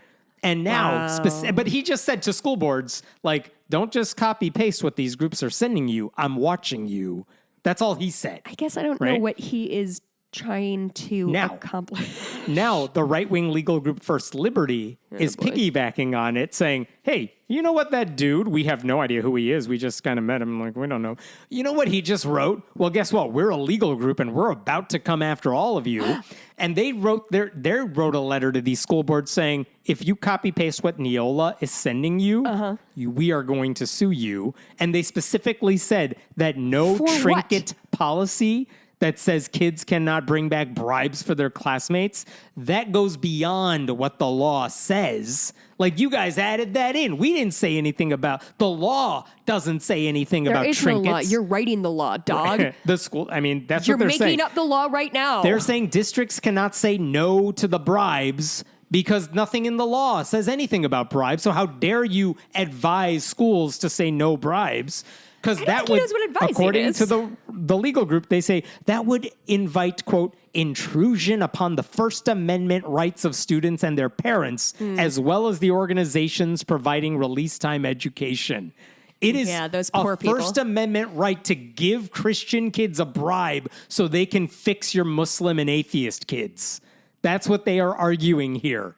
S1: And now, but he just said to school boards, like, don't just copy paste what these groups are sending you. I'm watching you. That's all he said.
S2: I guess I don't know what he is trying to accomplish.
S1: Now, the right-wing legal group First Liberty is piggybacking on it, saying, hey, you know what that dude, we have no idea who he is. We just kind of met him. Like, we don't know. You know what he just wrote? Well, guess what? We're a legal group, and we're about to come after all of you. And they wrote wrote a letter to these school boards saying, if you copy-paste what Neola is sending you, we are going to sue you. And they specifically said that no trinket policy that says kids cannot bring back bribes for their classmates, that goes beyond what the law says. Like, you guys added that in. We didn't say anything about the law. Doesn't say anything about trinkets.
S2: There is no law. You're writing the law, dog.
S1: The school. I mean, that's
S2: You're
S1: what they're saying.
S2: making up the law right now.
S1: They're saying districts cannot say no to the bribes because nothing in the law says anything about bribes. So how dare you advise schools to say no bribes? Because that would, according to the legal group, they say that would invite, quote, intrusion upon the First Amendment rights of students and their parents, as well as the organizations providing release time education. It is
S2: those
S1: a
S2: poor people.
S1: First Amendment right to give Christian kids a bribe so they can fix your Muslim and atheist kids. That's what they are arguing here.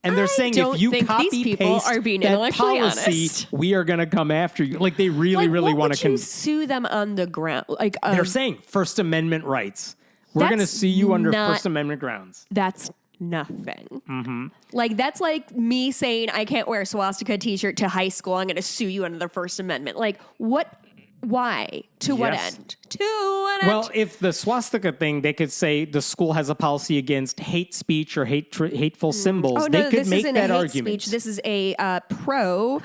S1: And they're saying if you copy paste that policy,
S2: honest.
S1: we are going to come after you. Like, they really want to
S2: sue them on the ground. Like,
S1: they're saying First Amendment rights. We're going to sue you under First Amendment grounds.
S2: That's nothing. Like, that's like me saying I can't wear a swastika t-shirt to high school. I'm going to sue you under the First Amendment. Like, what? Why? To what end? To what end?
S1: Well, if the swastika thing, they could say the school has a policy against hate speech or hateful symbols.
S2: Oh,
S1: they
S2: no,
S1: could
S2: this
S1: make
S2: isn't
S1: that
S2: a hate
S1: argument.
S2: Speech. This is a pro.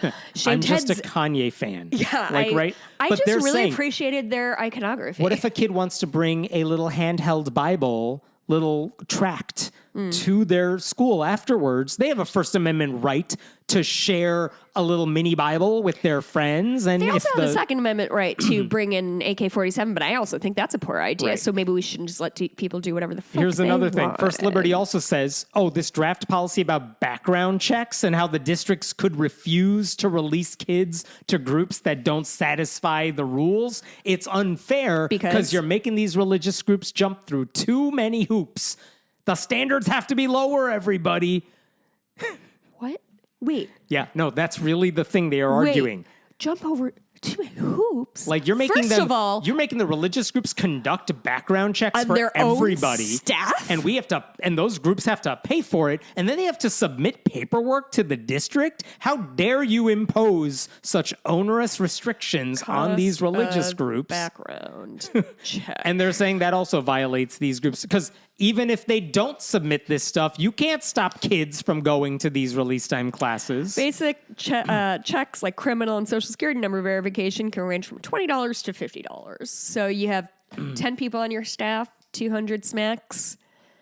S1: I'm just a Kanye fan.
S2: Yeah,
S1: right?
S2: I
S1: But
S2: just
S1: they're
S2: really
S1: saying,
S2: appreciated their iconography.
S1: what if a kid wants to bring a little handheld Bible, little tract, to their school afterwards? They have a First Amendment right to share a little mini Bible with their friends. And
S2: they also have the Second Amendment right to bring in AK-47, but I also think that's a poor idea.
S1: Right.
S2: So maybe we shouldn't just let people do whatever the fuck
S1: Here's
S2: they
S1: another thing.
S2: want.
S1: First Liberty also says, this draft policy about background checks and how the districts could refuse to release kids to groups that don't satisfy the rules. It's unfair because you're making these religious groups jump through too many hoops. The standards have to be lower, everybody.
S2: What? Wait.
S1: Yeah, no, that's really the thing they are arguing.
S2: Jump over too many hoops.
S1: Like, you're making
S2: First of all,
S1: you're making the religious groups conduct background checks
S2: on
S1: for
S2: their own
S1: everybody.
S2: staff?
S1: And and those groups have to pay for it, and then they have to submit paperwork to the district. How dare you impose such onerous restrictions on these religious groups?
S2: Background check.
S1: And they're saying that also violates these groups because even if they don't submit this stuff, you can't stop kids from going to these release time classes.
S2: Basic checks like criminal and social security number verification can range from $20 to $50. So you have 10 people on your staff, 200 smacks.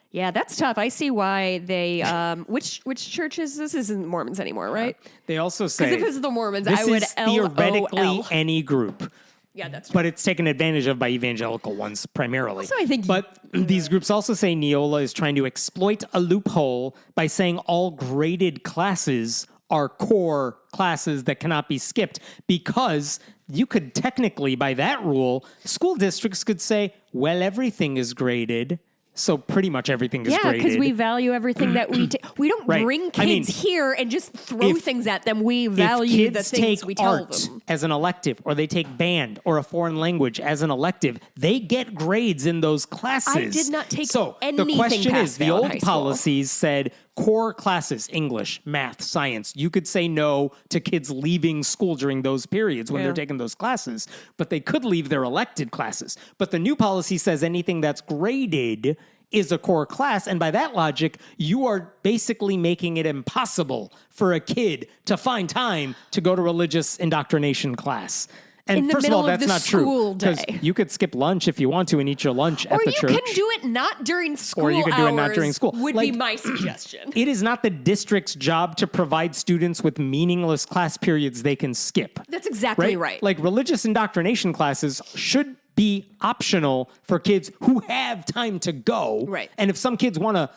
S2: Yeah, that's tough. I see why they. Which church is this? Isn't Mormons anymore, right?
S1: They also say
S2: because if it's the Mormons,
S1: this
S2: I would
S1: is theoretically
S2: LOL.
S1: any group.
S2: Yeah, that's true.
S1: But it's taken advantage of by evangelical ones primarily.
S2: Also, I think
S1: but these groups also say Neola is trying to exploit a loophole by saying all graded classes are core classes that cannot be skipped, because you could technically, by that rule, school districts could say, well, everything is graded. So pretty much everything is graded.
S2: Yeah, because we value everything that we take. We don't bring kids here and just throw things at them. We value the things we tell them. If kids take art
S1: as an elective, or they take band or a foreign language as an elective, they get grades in those classes.
S2: I did not take anything
S1: the question is, the
S2: past-fail in
S1: old
S2: high school.
S1: policies said core classes, English, math, science. You could say no to kids leaving school during those periods when they're taking those classes, but they could leave their elected classes. But the new policy says anything that's graded is a core class, and by that logic, you are basically making it impossible for a kid to find time to go to religious indoctrination class. And
S2: in the
S1: first of all,
S2: middle of
S1: that's
S2: the
S1: not
S2: school
S1: true.
S2: day.
S1: You could skip lunch if you want to and eat your lunch at the church.
S2: Or you can do it not during school hours.
S1: Or you can do it not during school.
S2: Would be my suggestion.
S1: It is not the district's job to provide students with meaningless class periods they can skip.
S2: That's exactly right.
S1: Like, religious indoctrination classes should be optional for kids who have time to go.
S2: Right.
S1: And if some kids want to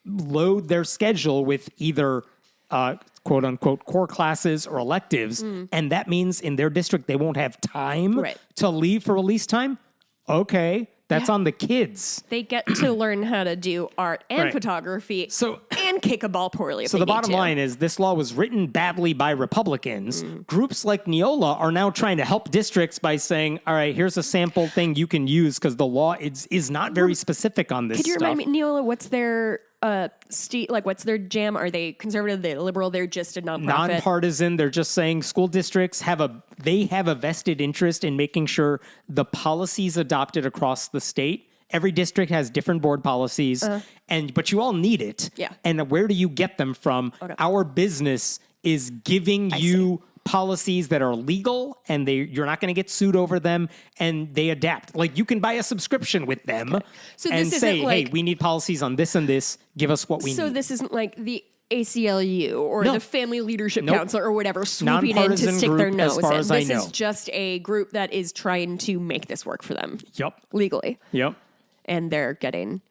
S1: load their schedule with either quote unquote core classes or electives, and that means in their district they won't have time to leave for release time, okay, that's on the kids.
S2: They get to learn how to do art and photography and kick a ball poorly if
S1: So
S2: they
S1: the
S2: need
S1: bottom
S2: to.
S1: line is, this law was written badly by Republicans. Groups like Neola are now trying to help districts by saying, all right, here's a sample thing you can use, because the law is not very specific on this
S2: Could you
S1: stuff.
S2: remind me, Neola, what's their what's their jam? Are they conservative? They're liberal? They're just a nonprofit?
S1: Nonpartisan. They're just saying school districts have a vested interest in making sure the policies adopted across the state. Every district has different board policies, but you all need it.
S2: Yeah.
S1: And where do you get them from? Okay. Our business is giving you policies that are legal, and you're not going to get sued over them, and they adapt. Like, you can buy a subscription with them and say, hey, we need policies on this and this. Give us what we need.
S2: So this isn't like the ACLU or the Family Leadership Council or whatever swooping in to stick their nose in. This is just a group that is trying to make this work for them.
S1: Yep.
S2: Legally.
S1: Yep.
S2: And they're getting...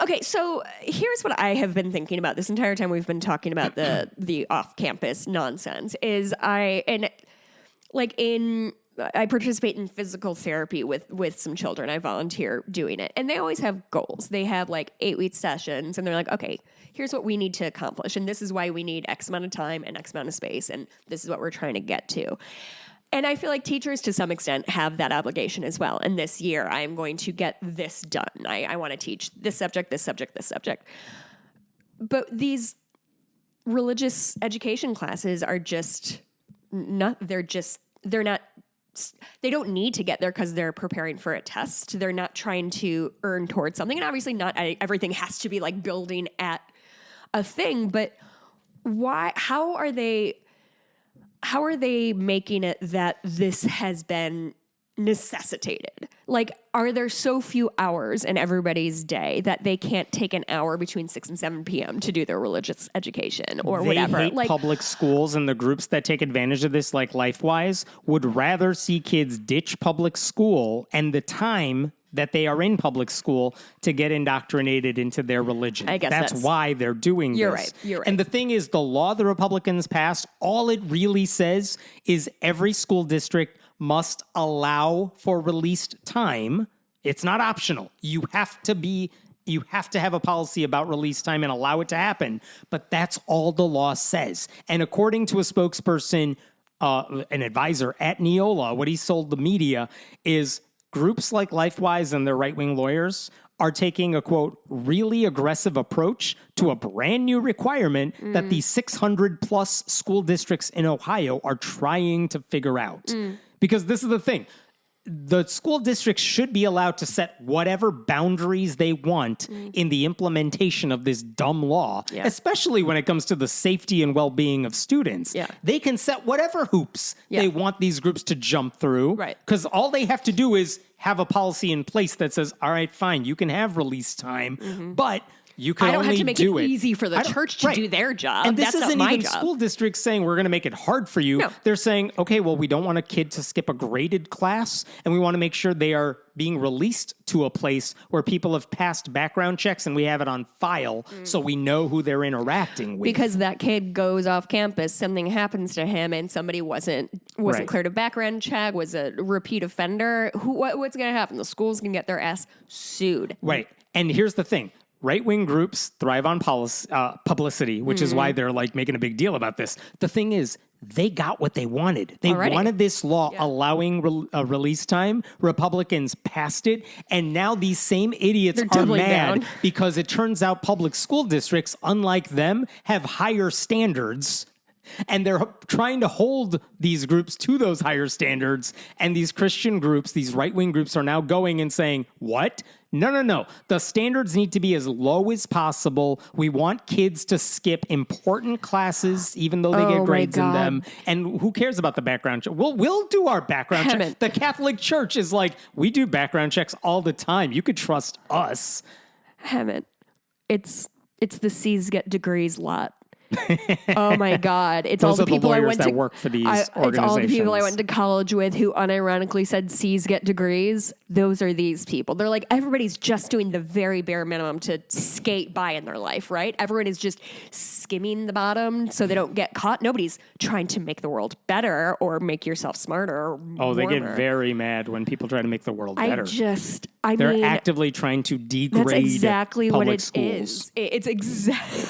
S2: okay, so here's what I have been thinking about this entire time we've been talking about the off-campus nonsense. I participate in physical therapy with some children. I volunteer doing it. And they always have goals. They have like 8-week sessions, and they're like, okay, here's what we need to accomplish. And this is why we need X amount of time and X amount of space. And this is what we're trying to get to. And I feel like teachers, to some extent, have that obligation as well. And this year, I'm going to get this done. I want to teach this subject, this subject, this subject. But these religious education classes are just not, they don't need to get there because they're preparing for a test. They're not trying to earn towards something. And obviously not everything has to be like building at a thing, but how are they making it that this has been necessitated? Like, are there so few hours in everybody's day that they can't take an hour between 6 and 7 p.m. to do their religious education or whatever?
S1: They hate public schools, and the groups that take advantage of this, like LifeWise, would rather see kids ditch public school and the time that they are in public school to get indoctrinated into their religion.
S2: I guess
S1: that's why they're doing
S2: You're
S1: this.
S2: right.
S1: And the thing is, the law the Republicans passed, all it really says is every school district must allow for released time. It's not optional. You have to have a policy about release time and allow it to happen. But that's all the law says. And according to a spokesperson, an advisor at Neola, what he told the media is groups like LifeWise and their right-wing lawyers are taking a, quote, really aggressive approach to a brand new requirement that the 600-plus school districts in Ohio are trying to figure out. Because this is the thing. The school districts should be allowed to set whatever boundaries they want in the implementation of this dumb law, especially when it comes to the safety and well-being of students. They can set whatever hoops they want these groups to jump through, because all they have to do is have a policy in place that says, all right, fine, you can have release time, but you can
S2: I don't
S1: only
S2: have to make
S1: do
S2: it easy for the church to do their job.
S1: And this
S2: That's
S1: isn't
S2: not my
S1: even
S2: job.
S1: School districts saying we're going to make it hard for you.
S2: No.
S1: They're saying, okay, well, we don't want a kid to skip a graded class, and we want to make sure they are being released to a place where people have passed background checks and we have it on file so we know who they're interacting with.
S2: Because that kid goes off campus, something happens to him, and somebody wasn't cleared a background check, was a repeat offender. What's going to happen? The school's going to get their ass sued.
S1: Right. And here's the thing. Right-wing groups thrive on publicity, which is why they're like making a big deal about this. The thing is, they got what they wanted. They wanted this law allowing release time. Republicans passed it, and now these same idiots are mad because it turns out public school districts, unlike them, have higher standards. And they're trying to hold these groups to those higher standards. And these Christian groups, these right-wing groups, are now going and saying, what? No. The standards need to be as low as possible. We want kids to skip important classes, even though they get grades in them. And who cares about the background check? We'll do our background check. The Catholic Church is like, we do background checks all the time. You could trust us.
S2: Hammett, it's the C's get degrees lot. Oh my God! It's all the people I went to
S1: work for these organizations.
S2: It's all the people I went to college with who unironically said C's get degrees. Those are these people. They're like, everybody's just doing the very bare minimum to skate by in their life, right? Everyone is just skimming the bottom so they don't get caught. Nobody's trying to make the world better or make yourself smarter. Or
S1: they get very mad when people try to make the world better.
S2: They're
S1: actively trying to degrade.
S2: That's exactly
S1: public
S2: what it
S1: schools.
S2: is. It's exactly.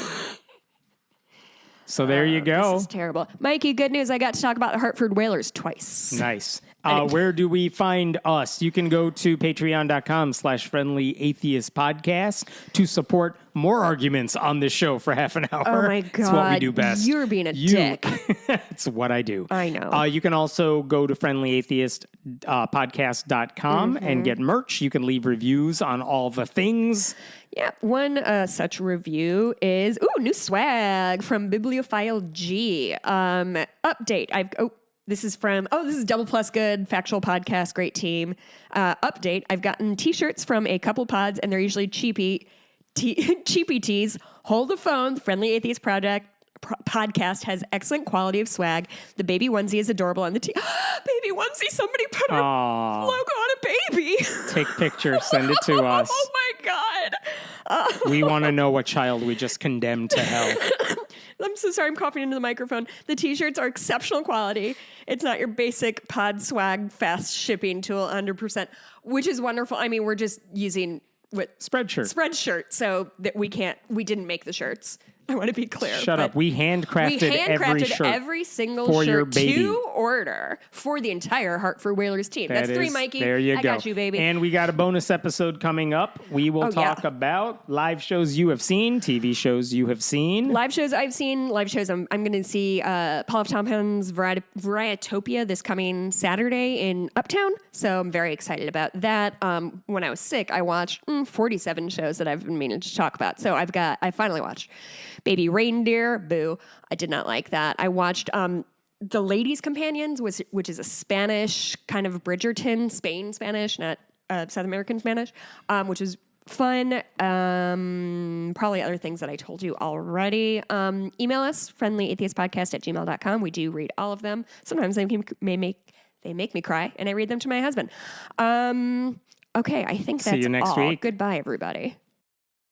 S1: So there you go.
S2: This is terrible. Mikey, good news. I got to talk about the Hartford Whalers twice.
S1: Nice. Where do we find us? You can go to patreon.com/friendlyatheistpodcast to support more arguments on this show for half an hour.
S2: Oh my God.
S1: It's what we do best.
S2: You're being a dick.
S1: It's what I do.
S2: I know.
S1: You can also go to friendlyatheistpodcast.com and get merch. You can leave reviews on all the things.
S2: Yeah, one such review is new swag from Bibliophile G. Update. This is Double Plus Good, factual podcast, great team. Update. I've gotten T-shirts from a couple pods, and they're usually cheapy tees. Hold the phone. The Friendly Atheist podcast has excellent quality of swag. The baby onesie is adorable on the tee. Baby onesie! Somebody put our logo on a baby.
S1: Take pictures. Send it to us.
S2: Oh my God.
S1: We want to know what child we just condemned to hell.
S2: I'm so sorry, I'm coughing into the microphone. The t-shirts are exceptional quality. It's not your basic pod swag fast shipping tool 100%, which is wonderful. I mean, we're just using Spreadshirt, so that we didn't make the shirts. I want to be clear.
S1: Shut up. We handcrafted every shirt.
S2: Every single
S1: for
S2: shirt
S1: your baby.
S2: to order for the entire Hartford Whalers team. That's 3, Mikey.
S1: There you go.
S2: I got you, baby.
S1: And we got a bonus episode coming up. We will talk about live shows you have seen, TV shows you have seen.
S2: Live shows I've seen. Live shows I'm going to see Paul F. Tompkins' Varietopia this coming Saturday in Uptown. So I'm very excited about that. When I was sick, I watched 47 shows that I've been meaning to talk about. So I finally watched Baby Reindeer. Boo. I did not like that. I watched The Ladies' Companions, which is a Spanish kind of Bridgerton, Spain Spanish, not South American Spanish, which is fun. Probably other things that I told you already. Email us, friendlyatheistpodcast@gmail.com. We do read all of them. Sometimes they make me cry, and I read them to my husband. Okay, I think that's
S1: See you next
S2: all.
S1: week.
S2: Goodbye, everybody.